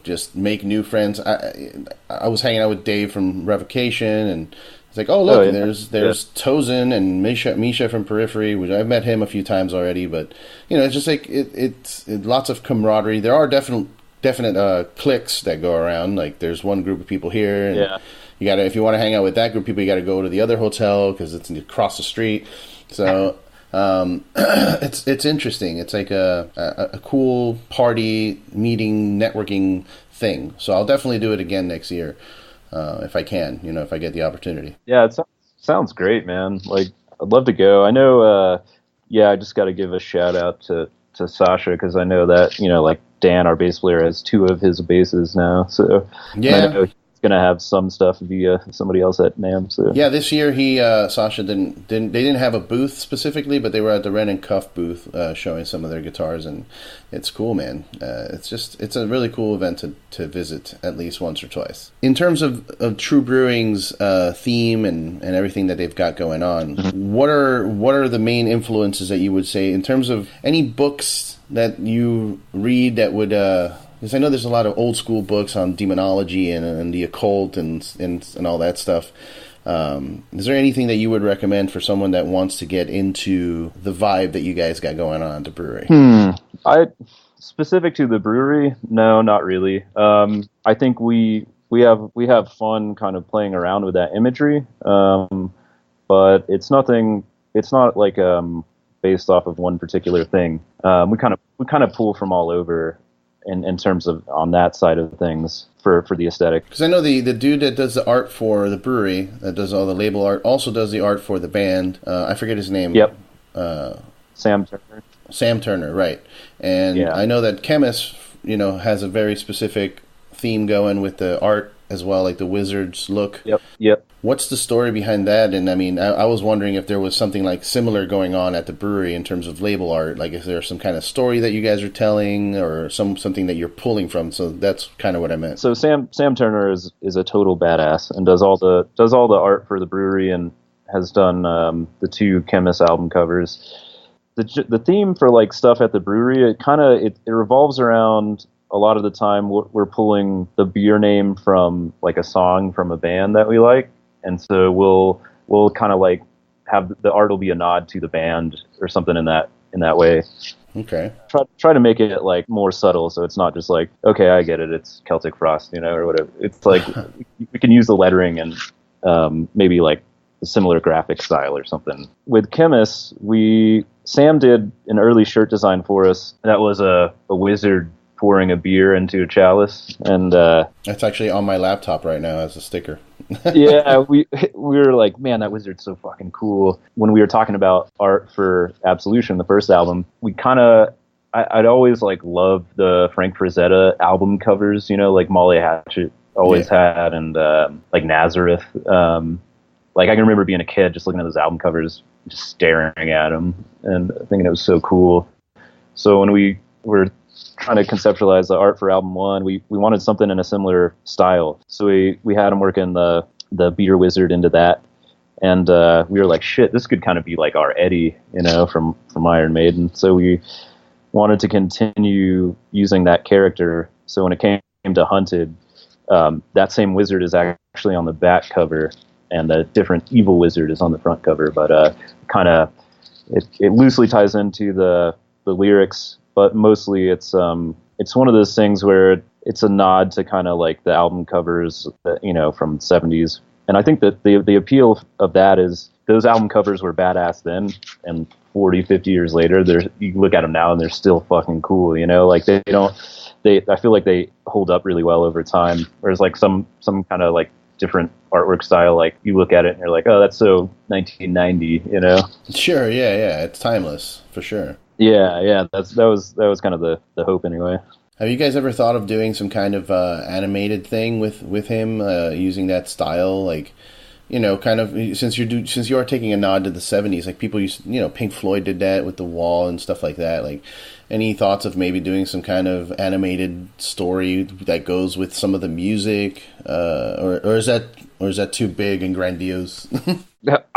just make new friends. I was hanging out with Dave from Revocation, and it's like, oh, look, there's Tozen and Misha from Periphery, which I've met him a few times already, but, it's just like, it's lots of camaraderie. There are definite cliques that go around. Like, there's one group of people here, and you gotta, if you want to hang out with that group of people, you gotta go to the other hotel, because it's across the street. So, it's interesting. It's like a cool party, meeting, networking thing. So I'll definitely do it again next year. If I can, if I get the opportunity. Yeah, it sounds great, man. Like, I'd love to go. I know, I just got to give a shout out to Sasha, because I know that, like Dan, our bass player, has 2 of his basses now. So yeah, I know he's gonna have some stuff via somebody else at NAMM. So yeah, this year Sasha didn't have a booth specifically, but they were at the Ren and Cuff booth showing some of their guitars, and it's cool, man. It's a really cool event to visit at least once or twice. In terms of True Brewing's theme and everything that they've got going on, what are the main influences that you would say in terms of any books that you read that would because I know there's a lot of old school books on demonology and the occult and all that stuff. Is there anything that you would recommend for someone that wants to get into the vibe that you guys got going on at the brewery? Specific to the brewery, no, not really. I think we have fun kind of playing around with that imagery, but it's not like based off of one particular thing. We kind of pull from all over. In terms of on that side of things for the aesthetic. Because I know the dude that does the art for the brewery, that does all the label art, also does the art for the band. I forget his name. Yep. Sam Turner. Sam Turner, right. And I know that Khemmis, has a very specific theme going with the art as well, like the Wizards look. Yep. What's the story behind that? And I mean, I was wondering if there was something like similar going on at the brewery in terms of label art. Like, is there some kind of story that you guys are telling, or something that you're pulling from? So that's kind of what I meant. So Sam Turner is a total badass and does all the art for the brewery, and has done the 2 Khemmis album covers. The theme for like stuff at the brewery, it revolves around. A lot of the time we're pulling the beer name from like a song from a band that we like. And so we'll kind of like have the art will be a nod to the band or something in that way. Okay. Try to make it like more subtle, so it's not just like, okay, I get it, it's Celtic Frost, or whatever. It's like we can use the lettering and maybe like a similar graphic style or something. With Khemmis, Sam did an early shirt design for us. That was a wizard pouring a beer into a chalice, and that's actually on my laptop right now as a sticker. Yeah, we were like, man, that wizard's so fucking cool. When we were talking about art for Absolution, the first album, I'd always like loved the Frank Frazetta album covers, like Molly Hatchet always had, and like Nazareth. Like I can remember being a kid just looking at those album covers, just staring at them and thinking it was so cool. So when we were trying to conceptualize the art for album 1, we wanted something in a similar style. So we had him working the beer wizard into that, and we were like, shit, this could kind of be like our Eddie, from Iron Maiden. So we wanted to continue using that character. So when it came to Hunted, That same wizard is actually on the back cover, and a different evil wizard is on the front cover. But kind of it loosely ties into the lyrics, but mostly it's one of those things where it's a nod to kind of like the album covers that, from the 70s. And I think that the appeal of that is those album covers were badass then, and 40, 50 years later, you look at them now and they're still fucking cool, like I feel like they hold up really well over time. Whereas like some kind of like different artwork style, like you look at it and you're like, oh, that's so 1990, Sure, yeah, it's timeless for sure. Yeah, that was kind of the hope anyway. Have you guys ever thought of doing some kind of animated thing with him, using that style, like, kind of since you are taking a nod to the 70s, like people used, Pink Floyd did that with The Wall and stuff like that. Like, any thoughts of maybe doing some kind of animated story that goes with some of the music, or is that too big and grandiose?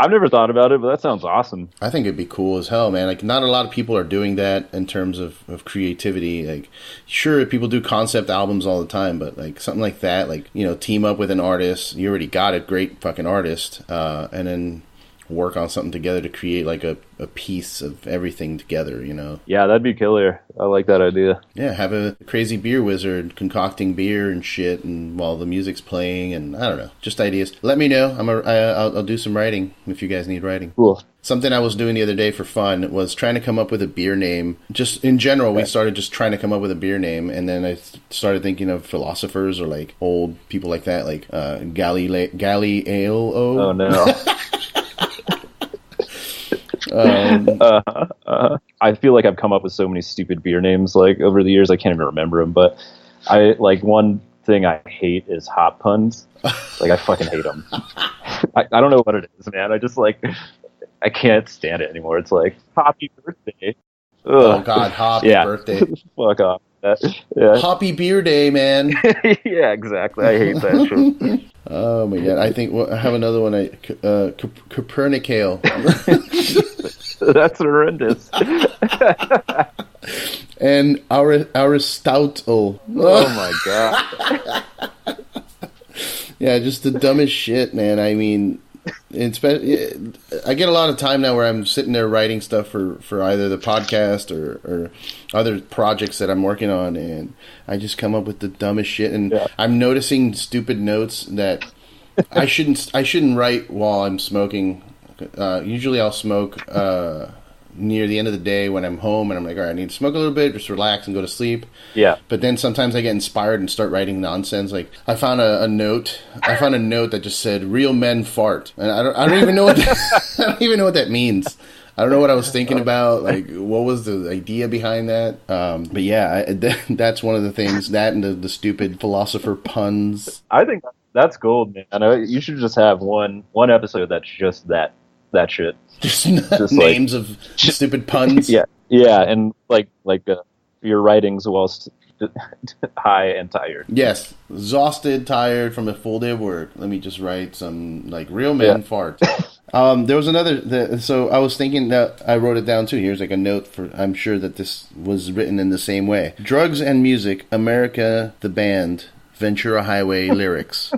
I've never thought about it, but that sounds awesome. I think it'd be cool as hell, man. Like, not a lot of people are doing that in terms of creativity. Like, sure, people do concept albums all the time, but like something like that, like, team up with an artist. You already got a great fucking artist, and then work on something together to create like a piece of everything together, Yeah, that'd be killer. I like that idea. Yeah, have a crazy beer wizard concocting beer and shit, and while the music's playing, and I don't know, just ideas. Let me know. I'll do some writing if you guys need writing. Cool. Something I was doing the other day for fun was trying to come up with a beer name. Just in general, we started just trying to come up with a beer name, and then I started thinking of philosophers or like old people like that, like Galileo. Oh no. I feel like I've come up with so many stupid beer names like over the years I can't even remember them. But I like one thing I hate is hop puns. Like I fucking hate them. I don't know what it is, man. I just like I can't stand it anymore. It's like happy birthday. Ugh. Oh God, happy birthday. Fuck off. Yeah. Happy beer day, man. Yeah, exactly. I hate that shit. Oh my God, I think I have another one. Copernicale. That's horrendous. And Aristotle. Oh my God. Yeah, just the dumbest shit, man. I mean, I get a lot of time now where I'm sitting there writing stuff for either the podcast or other projects that I'm working on, and I just come up with the dumbest shit. And I'm noticing stupid notes that I shouldn't write while I'm smoking. Usually I'll smoke near the end of the day when I'm home, and I'm like, all right, I need to smoke a little bit, just relax and go to sleep. Yeah. But then sometimes I get inspired and start writing nonsense. Like I found a note. I found a note that just said "real men fart," and I don't even know what I don't even know what that means. I don't know what I was thinking about. Like, what was the idea behind that? But yeah, that's one of the things. That and the stupid philosopher puns. I think that's gold, man. I know you should just have one episode that's just that shit. Just names of stupid puns. Yeah, and like your writings whilst high and tired. Yes, exhausted, tired from a full day of work. Let me just write some like real men fart. There was another. So I was thinking that I wrote it down too. Here's like a note for. I'm sure that this was written in the same way. Drugs and music, America, the band, Ventura Highway lyrics.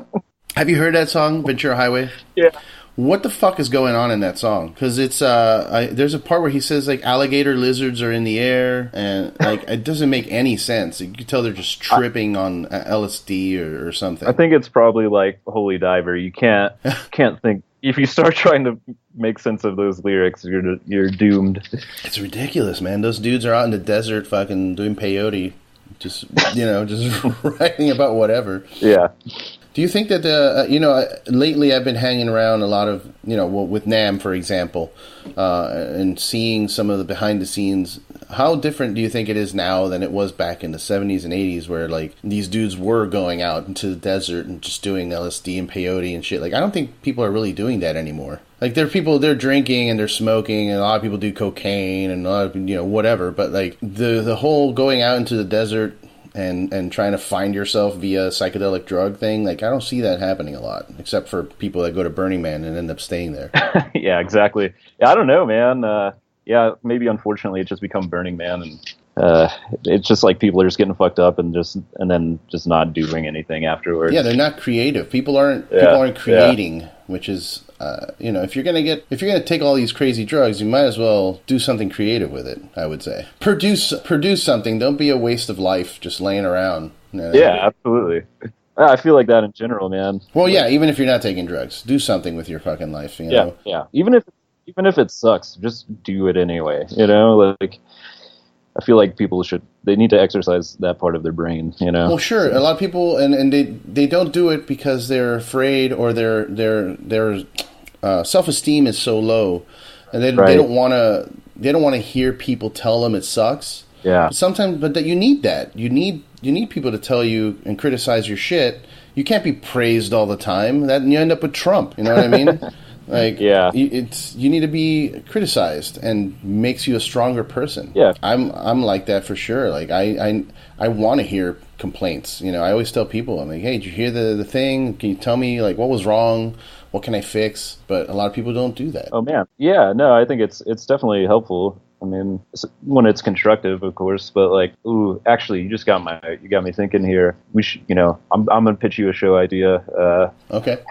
Have you heard that song, Ventura Highway? Yeah. What the fuck is going on in that song? Because it's there's a part where he says like alligator lizards are in the air, and like it doesn't make any sense. You can tell they're just tripping on LSD or something. I think it's probably like Holy Diver. You can't think if you start trying to make sense of those lyrics, you're doomed. It's ridiculous, man. Those dudes are out in the desert, fucking doing peyote, just just writing about whatever. Yeah. Do you think that, lately I've been hanging around a lot of, with NAMM, for example, and seeing some of the behind the scenes. How different do you think it is now than it was back in the 70s and 80s where, like, these dudes were going out into the desert and just doing LSD and peyote and shit? Like, I don't think people are really doing that anymore. Like, they're drinking and they're smoking, and a lot of people do cocaine and a lot of, whatever. But, like, the whole going out into the desert and trying to find yourself via psychedelic drug thing, like I don't see that happening a lot, except for people that go to Burning Man and end up staying there. Yeah, exactly. Yeah, I don't know, man. Maybe unfortunately it's just become Burning Man, and It's just like people are just getting fucked up and then just not doing anything afterwards. Yeah, they're not creative. People aren't creating, which is if you're gonna take all these crazy drugs, you might as well do something creative with it. I would say produce something. Don't be a waste of life just laying around. Yeah, absolutely. I feel like that in general, man. Well, yeah, even if you're not taking drugs, do something with your fucking life. You know? Yeah. Even if it sucks, just do it anyway. Like I feel like people they need to exercise that part of their brain. Well, sure. A lot of people and they don't do it because they're afraid or their self-esteem is so low, and they don't want to hear people tell them it sucks. Yeah. But that you need that. You need people to tell you and criticize your shit. You can't be praised all the time. That you end up with Trump. You know what I mean? Like, yeah, you need to be criticized and makes you a stronger person. Yeah, I'm like that for sure. Like I want to hear complaints. I always tell people, I'm like, hey, did you hear the thing? Can you tell me like what was wrong? What can I fix? But a lot of people don't do that. Oh man, yeah, no, I think it's definitely helpful. I mean, when it's constructive, of course, but like, ooh, actually, you got me thinking here. We should, I'm gonna pitch you a show idea. Okay.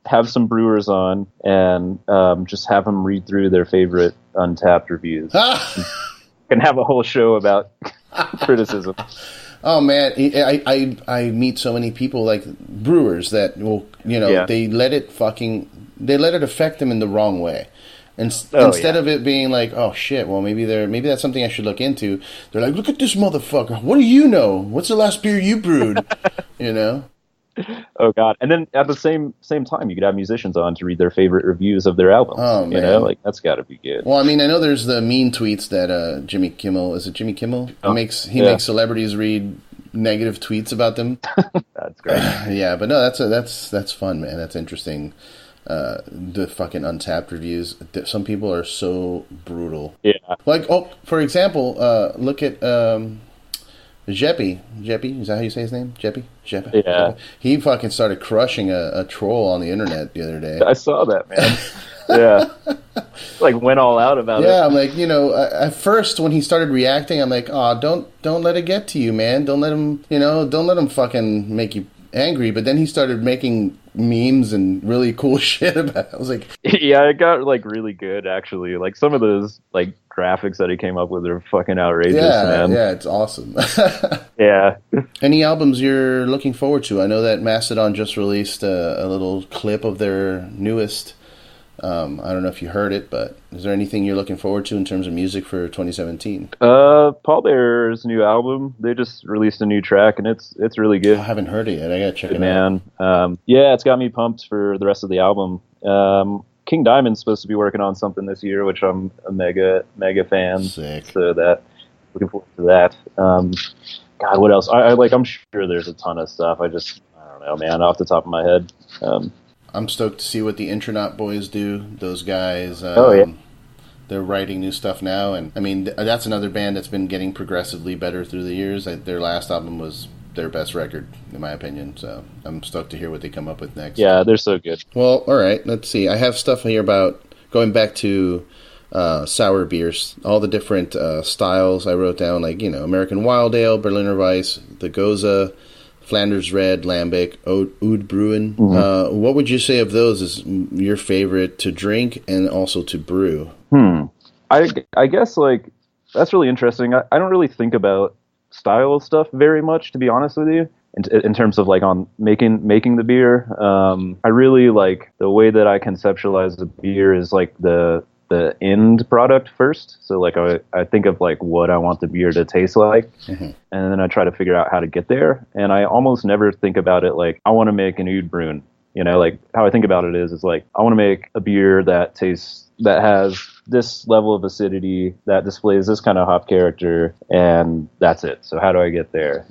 Have some brewers on and just have them read through their favorite Untapped reviews. And have a whole show about criticism. Oh man, I meet so many people like brewers that will, they let it affect them in the wrong way. Instead of it being like, oh shit, well maybe that's something I should look into. They're like, look at this motherfucker. What do you know? What's the last beer you brewed? Oh god! And then at the same time, you could have musicians on to read their favorite reviews of their albums. Oh man, like that's got to be good. Well, I mean, I know there's the mean tweets that Jimmy Kimmel Oh, makes celebrities read negative tweets about them. That's great. Yeah, but no, that's fun, man. That's interesting. The fucking Untapped reviews. Some people are so brutal. Yeah. Like, for example, look at Jeppy, is that how you say his name? Jeppy? Yeah. He fucking started crushing a troll on the internet the other day. I saw that, man. Yeah. Like, went all out about it. Yeah, I'm like, at first when he started reacting, I'm like, oh, don't let it get to you, man. Don't let him fucking make you angry. But then he started making memes and really cool shit about it. I was like, yeah, it got like really good actually. Like some of those like graphics that he came up with are fucking outrageous, man. Yeah, it's awesome. Yeah. Any albums you're looking forward to? I know that Mastodon just released a little clip of their newest. I don't know if you heard it, but is there anything you're looking forward to in terms of music for 2017? Paul Bearer's new album. They just released a new track, and it's really good. I haven't heard it yet. I gotta check it out. Man, yeah, it's got me pumped for the rest of the album. King Diamond's supposed to be working on something this year, which I'm a mega fan. Sick. So looking forward to that. God, what else? I'm sure there's a ton of stuff. I don't know, man, off the top of my head. I'm stoked to see what the Intronaut Boys do. Those guys, they're writing new stuff now, and I mean that's another band that's been getting progressively better through the years. Their last album was their best record, in my opinion. So I'm stoked to hear what they come up with next. Yeah, they're so good. Well, all right, let's see. I have stuff here about going back to sour beers, all the different styles. I wrote down American Wild Ale, Berliner Weiss, the Goza, Flanders Red, Lambic, Oud Brewing. Mm-hmm. What would you say of those is your favorite to drink and also to brew? I guess that's really interesting. I don't really think about style stuff very much, to be honest with you, in terms of on making the beer. I really like the way that I conceptualize the beer is the end product first. So I think of what I want the beer to taste like, mm-hmm. and then I try to figure out how to get there. And I almost never think about it I want to make an Oud Brewing. How I think about it is I want to make a beer that has this level of acidity, that displays this kind of hop character, and that's it. So how do I get there?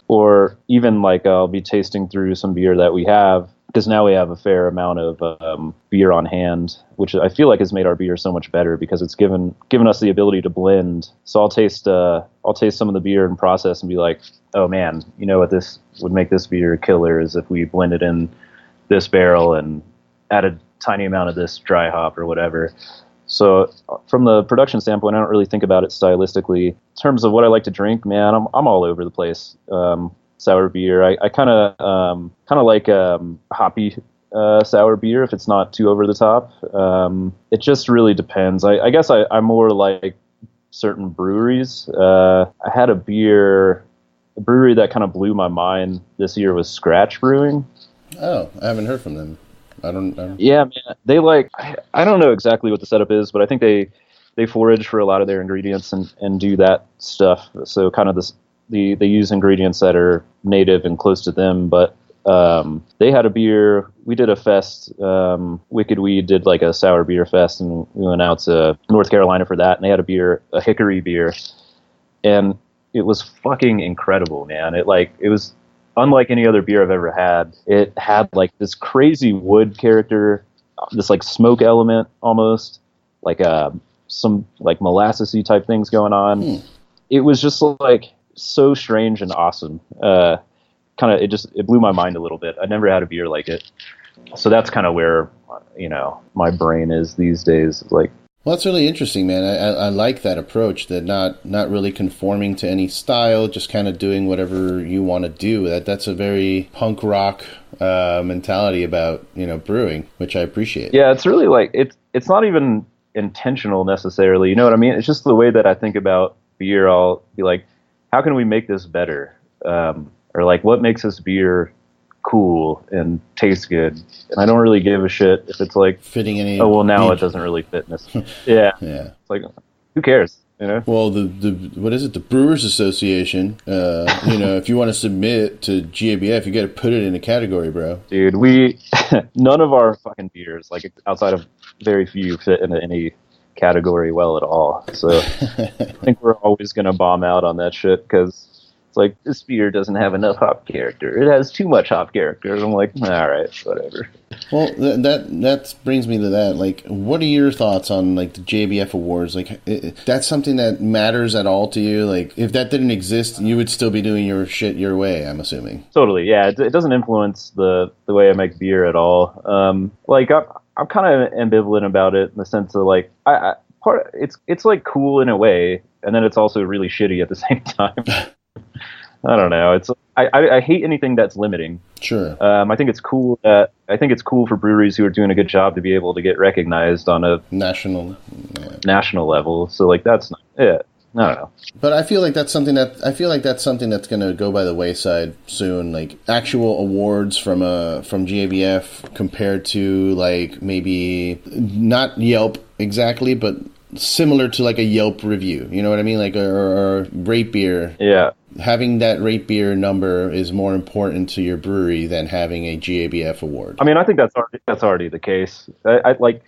Or even I'll be tasting through some beer that we have, because now we have a fair amount of beer on hand, which I feel has made our beer so much better because it's given us the ability to blend. So I'll taste some of the beer in process and be like, oh man, what this would make this beer killer is if we blended in this barrel and added tiny amount of this dry hop or whatever. So from the production standpoint, I don't really think about it stylistically. In terms of what I like to drink, man, I'm all over the place. Sour beer, I kind of like hoppy sour beer if it's not too over the top. It just really depends. I guess I'm more like certain breweries. I had a brewery that kind of blew my mind this year was Scratch Brewing. Oh, I haven't heard from them. I don't. Yeah, man. They like I don't know exactly what the setup is, but I think they forage for a lot of their ingredients and do that stuff. So kind of they use ingredients that are native and close to them. But they had a beer. We did a fest. Wicked Weed did like a sour beer fest, and we went out to North Carolina for that. And they had a hickory beer, and it was fucking incredible, man. It was unlike any other beer I've ever had. It had like this crazy wood character, this like smoke element almost, like some like molassesy type things going on. It was just like so strange and awesome. It blew my mind a little bit. I never had a beer like it. So that's kind of where, my brain is these days. Like, well, that's really interesting, man. I like that approach, that not really conforming to any style, just kind of doing whatever you want to do. That's a very punk rock mentality about, brewing, which I appreciate. Yeah, it's really like, it's not even intentional necessarily. You know what I mean? It's just the way that I think about beer. I'll be like, how can we make this better? Or like, what makes this beer cool and taste good? And I don't really give a shit if it's like fitting any. Oh well, now it doesn't really fit. Yeah. It's like, who cares? Well, the what is it? The Brewers Association. If you want to submit to GABF, you got to put it in a category, bro. Dude, none of our fucking beers, like outside of very few, fit into any category well at all. So I think we're always gonna bomb out on that shit because it's like, this beer doesn't have enough hop character. It has too much hop character. I'm like, all right, whatever. Well, that brings me to that. Like, what are your thoughts on like the JBF awards? Like, that's something that matters at all to you? Like, if that didn't exist, you would still be doing your shit your way, I'm assuming. Totally, yeah. It doesn't influence the way I make beer at all. I'm kind of ambivalent about it in the sense of like, it's like cool in a way, and then it's also really shitty at the same time. I don't know. I hate anything that's limiting. Sure. I think it's cool for breweries who are doing a good job to be able to get recognized on a national level. So like that's not, yeah. I don't know. But I feel like that's something that's going to go by the wayside soon. Like actual awards from GABF compared to like maybe not Yelp exactly, but similar to like a Yelp review. You know what I mean? Like or rate beer. Yeah. Having that rate beer number is more important to your brewery than having a GABF award. I mean, I think that's already the case. I like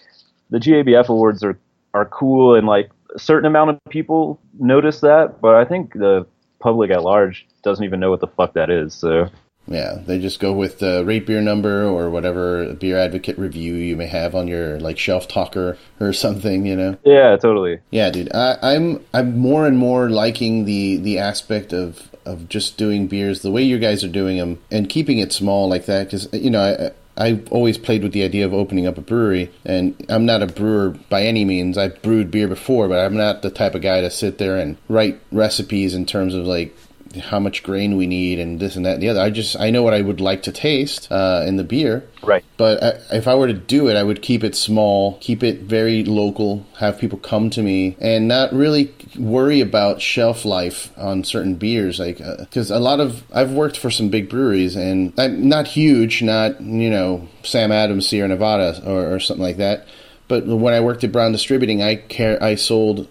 the GABF awards are cool, and like a certain amount of people notice that, but I think the public at large doesn't even know what the fuck that is. So yeah, they just go with the rate beer number or whatever beer advocate review you may have on your like shelf talker or something, Yeah, totally. Yeah, dude. I'm more and more liking the aspect of just doing beers the way you guys are doing them and keeping it small like that, because I've always played with the idea of opening up a brewery, and I'm not a brewer by any means. I've brewed beer before, but I'm not the type of guy to sit there and write recipes in terms of like how much grain we need and this and that and the other. I know what I would like to taste in the beer. Right. But if I were to do it, I would keep it small, keep it very local, have people come to me, and not really worry about shelf life on certain beers. Like, because I've worked for some big breweries, and I'm not huge, not, Sam Adams, Sierra Nevada or something like that. But when I worked at Brown Distributing, I sold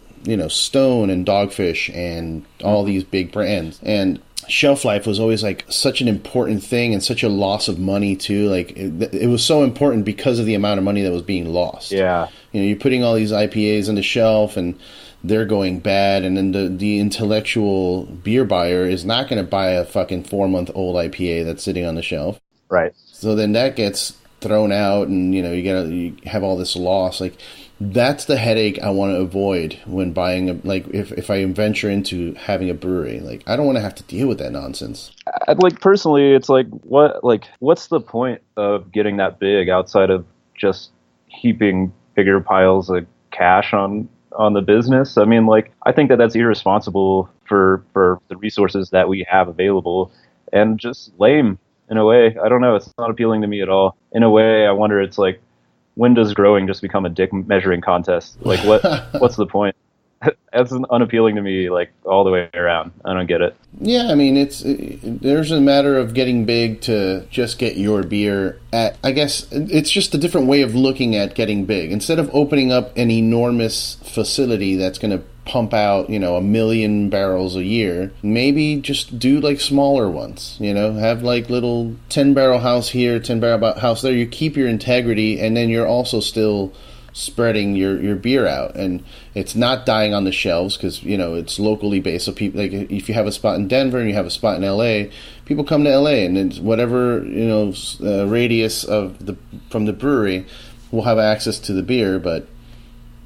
Stone and Dogfish and all these big brands. And shelf life was always like such an important thing and such a loss of money too. Like it was so important because of the amount of money that was being lost. Yeah. You're putting all these IPAs on the shelf and they're going bad. And then the intellectual beer buyer is not going to buy a fucking 4-month-old IPA that's sitting on the shelf. Right. So then that gets thrown out and, you have all this loss. Like, that's the headache I want to avoid when buying if I venture into having a brewery. Like, I don't want to have to deal with that nonsense. Like, personally, it's like, what's the point of getting that big outside of just heaping bigger piles of cash on the business. I mean, like, I think that that's irresponsible for the resources that we have available, and just lame in a way. I don't know. It's not appealing to me at all. In a way, I wonder, it's like, when does growing just become a dick measuring contest? Like, what's the point? That's unappealing to me, like, all the way around. I don't get it. Yeah, I mean, there's a matter of getting big to just get your beer at, I guess, it's just a different way of looking at getting big. Instead of opening up an enormous facility that's going to pump out, 1 million barrels a year, maybe just do like smaller ones, have like little 10-barrel house here, 10-barrel house there. You keep your integrity, and then you're also still spreading your beer out, and it's not dying on the shelves because it's locally based. So people, like, if you have a spot in Denver and you have a spot in LA, people come to LA, and it's whatever radius from the brewery will have access to the beer, but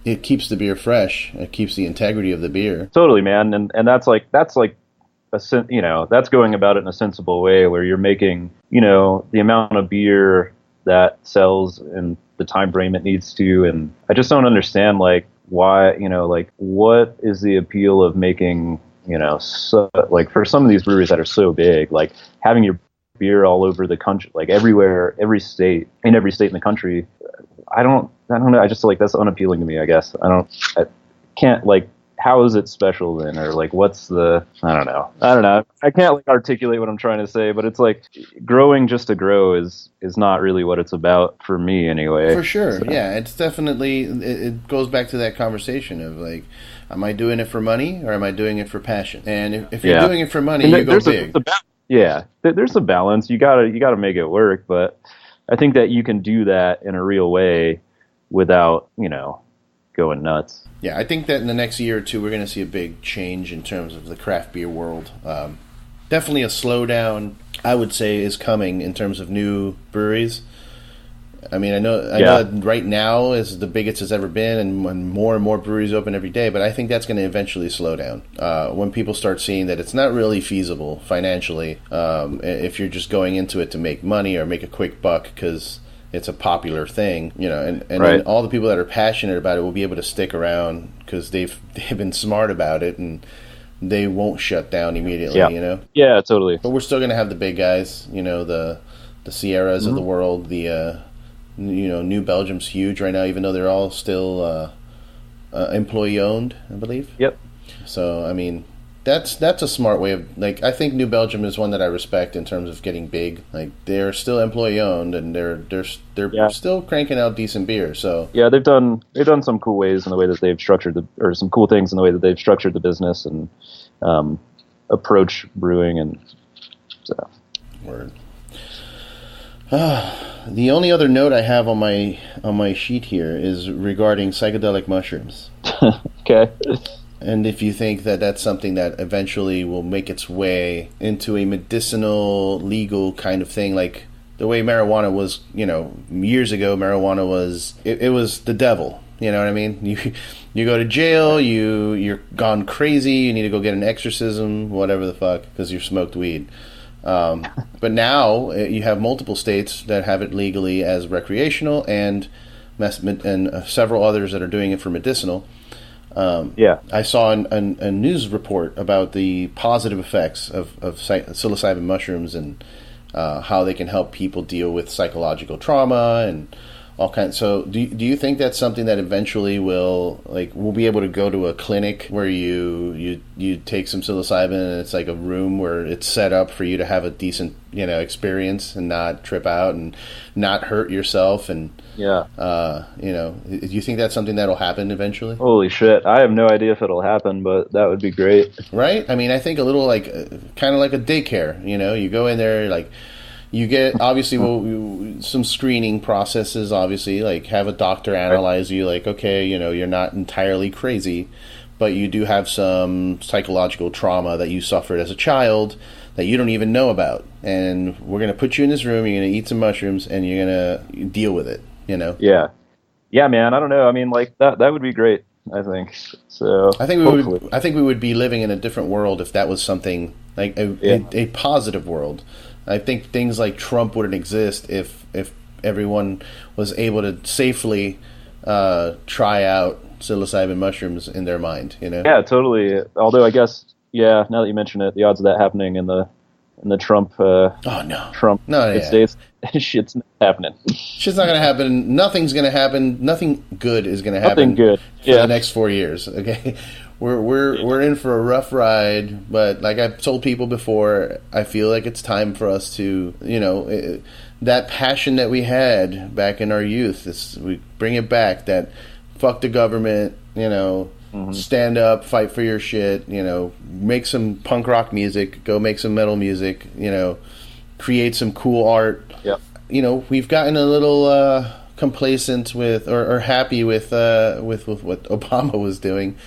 it keeps the beer fresh. It keeps the integrity of the beer. Totally, man, and that's that's going about it in a sensible way, where you're making the amount of beer that sells in the time frame it needs to. And I just don't understand, like, why, like, what is the appeal of making, so, like, for some of these breweries that are so big, like, having your beer all over the country, like, everywhere, every state in the country. I don't know. I just, like, that's unappealing to me, I guess. I can't, like, how is it special then? Or, like, what's the, I don't know. I can't, like, articulate what I'm trying to say, but it's like, growing just to grow is not really what it's about for me anyway. For sure. So. Yeah, it's definitely, it goes back to that conversation of, like, am I doing it for money or am I doing it for passion? And if you're doing it for money, you go big. There's a balance. You gotta make it work, but I think that you can do that in a real way without, going nuts. Yeah, I think that in the next year or two, we're going to see a big change in terms of the craft beer world. Definitely a slowdown, I would say, is coming in terms of new breweries. I mean, I know that right now is the biggest it's ever been, and when more and more breweries open every day, but I think that's going to eventually slow down when people start seeing that it's not really feasible financially if you're just going into it to make money or make a quick buck because it's a popular thing, and right. Then all the people that are passionate about it will be able to stick around because they've been smart about it, and they won't shut down immediately, Yeah, totally. But we're still going to have the big guys, the Sierras of the world, the New Belgium's huge right now, even though they're all still employee owned, I believe. Yep. So I mean, that's a smart way of, like, I think New Belgium is one that I respect in terms of getting big. Like, they're still employee owned, and they're still cranking out decent beer. So yeah, they've done some cool ways in the way that they've structured some cool things in the way that they've structured the business and approach brewing, and so. Word. The only other note I have on my sheet here is regarding psychedelic mushrooms. Okay. And if you think that that's something that eventually will make its way into a medicinal, legal kind of thing, like the way marijuana was, years ago, marijuana was, it was the devil. You know what I mean? You go to jail, you're gone crazy, you need to go get an exorcism, whatever the fuck, because you smoked weed. But now you have multiple states that have it legally as recreational, and several others that are doing it for medicinal. I saw a news report about the positive effects of psilocybin mushrooms and how they can help people deal with psychological trauma and all kinds. So do you think that's something that eventually we'll be able to go to a clinic where you take some psilocybin and it's like a room where it's set up for you to have a decent experience and not trip out and not hurt yourself, and do you think that's something that'll happen eventually? Holy shit, I have no idea if it'll happen, but that would be great. Right? I mean, I think a little kind of like a daycare. You go in there, like, you get, obviously, some screening processes, obviously, like have a doctor analyze you, like, okay, you're not entirely crazy, but you do have some psychological trauma that you suffered as a child that you don't even know about. And we're going to put you in this room, you're going to eat some mushrooms, and you're going to deal with it, Yeah. Yeah, man, I don't know. I mean, like, that would be great, I think. So I think we would be living in a different world if that was something, like a positive world. I think things like Trump wouldn't exist if everyone was able to safely try out psilocybin mushrooms in their mind, you know? Yeah, totally. Although I guess, yeah, now that you mention it, the odds of that happening in the Trump Oh, no. Trump No, States, shit's not happening. Shit's not going to happen. Nothing's going to happen. Nothing good is going to happen. Nothing good. For the next 4 years. Okay, we're in for a rough ride. But like I've told people before, I feel like it's time for us to, you know, that passion that we had back in our youth. We bring it back. That fuck the government. You know. Mm-hmm. Stand up, fight for your shit, you know, make some punk rock music, go make some metal music, you know, create some cool art. Yep. You know, we've gotten a little complacent with or happy with what Obama was doing.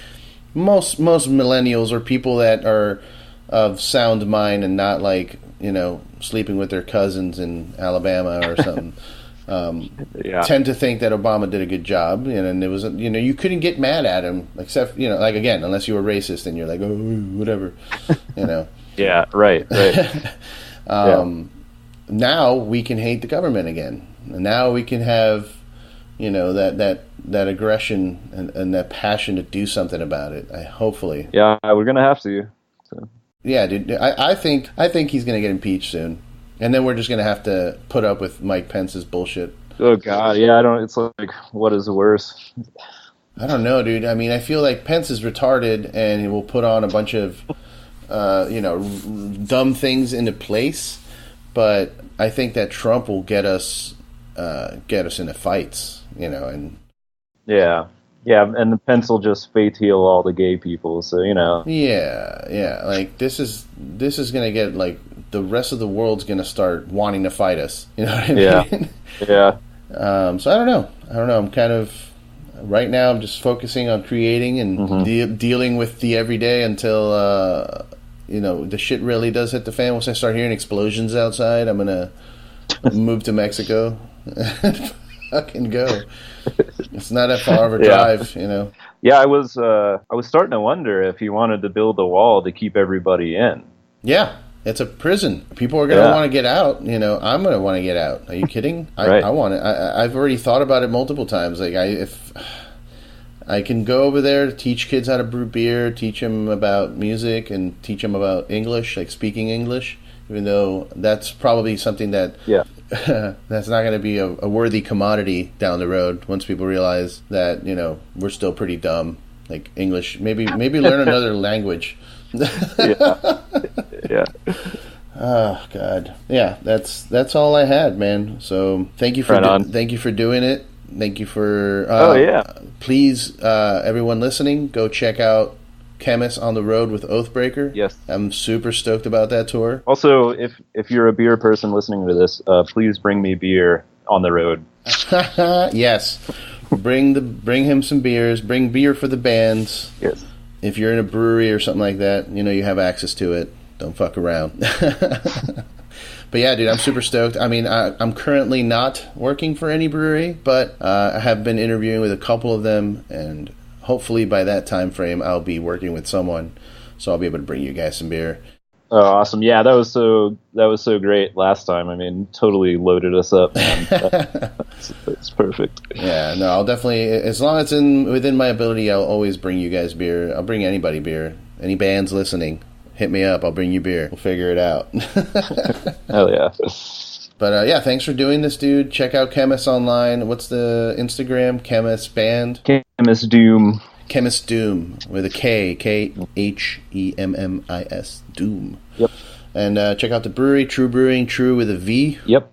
Most millennials or people that are of sound mind and not like, you know, sleeping with their cousins in Alabama or something. Tend to think that Obama did a good job, and it was, you know, you couldn't get mad at him except, you know, like again, unless you were racist and you're like, oh, whatever, you know. Yeah, right. Now we can hate the government again. And now we can have, you know, that aggression and that passion to do something about it. Hopefully. Yeah, we're gonna have to. So. Yeah, dude. I think he's gonna get impeached soon. And then we're just going to have to put up with Mike Pence's bullshit. Oh, God. Yeah, it's like, what is worse? I don't know, dude. I mean, I feel like Pence is retarded and he will put on a bunch of, you know, dumb things into place. But I think that Trump will get us into fights, you know, and... Yeah. Yeah, and the Pence will just fate heal all the gay people, so, you know. Yeah. Like, this is going to get, like... The rest of the world's going to start wanting to fight us. You know what I mean? Yeah. So I don't know. I'm kind of... Right now, I'm just focusing on creating and dealing with the everyday until, you know, the shit really does hit the fan. Once I start hearing explosions outside, I'm going to move to Mexico and fucking go. It's not that far of a drive, you know? Yeah, I was starting to wonder if he wanted to build a wall to keep everybody in. Yeah. It's a prison. People are going to want to get out. You know, I'm going to want to get out. Are you kidding? Right. I want it. I've already thought about it multiple times. Like, if I can go over there, teach kids how to brew beer, teach them about music, and teach them about English, like speaking English, even though that's probably something that that's not going to be a worthy commodity down the road once people realize that, you know, we're still pretty dumb. Like English, maybe learn another language. Yeah. Oh God. Yeah, that's all I had, man. So thank you for thank you for doing it. Thank you for please, everyone listening, go check out Khemmis on the Road with Oathbreaker. Yes. I'm super stoked about that tour. Also, if you're a beer person listening to this, please bring me beer on the road. Yes. Bring him some beers. Bring beer for the bands. Yes. If you're in a brewery or something like that, you know you have access to it. Don't fuck around. But yeah, dude, I'm super stoked. I mean, I'm currently not working for any brewery, but I have been interviewing with a couple of them, and hopefully by that time frame, I'll be working with someone, so I'll be able to bring you guys some beer. Oh, awesome! Yeah, that was so great last time. I mean, totally loaded us up, man. It's perfect. Yeah, no, I'll definitely, as long as it's within my ability, I'll always bring you guys beer. I'll bring anybody beer. Any bands listening, hit me up. I'll bring you beer. We'll figure it out. Hell yeah. But yeah, thanks for doing this, dude. Check out Khemmis online. What's the Instagram? Khemmis Band? Khemmis Doom. Khemmis Doom with a K. Khemmis. Doom. Yep. And check out the brewery, True Brewing, True with a V. Yep.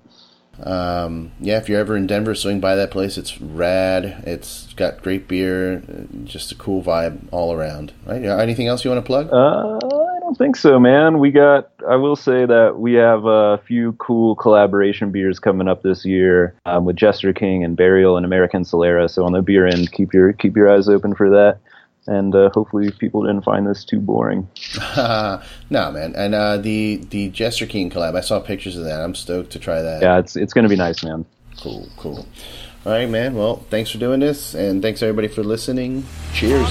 Yeah, if you're ever in Denver, swing by that place. It's rad. It's got great beer. Just a cool vibe all around. Right? Anything else you want to plug? I don't think so, man. I will say that we have a few cool collaboration beers coming up this year with Jester King and Burial and American Solera. So on the beer end, keep your eyes open for that. And hopefully people didn't find this too boring. No, man. And the Jester King collab, I saw pictures of that. I'm stoked to try that. Yeah, it's going to be nice, man. Cool. All right, man. Well, thanks for doing this, and thanks everybody for listening. Cheers.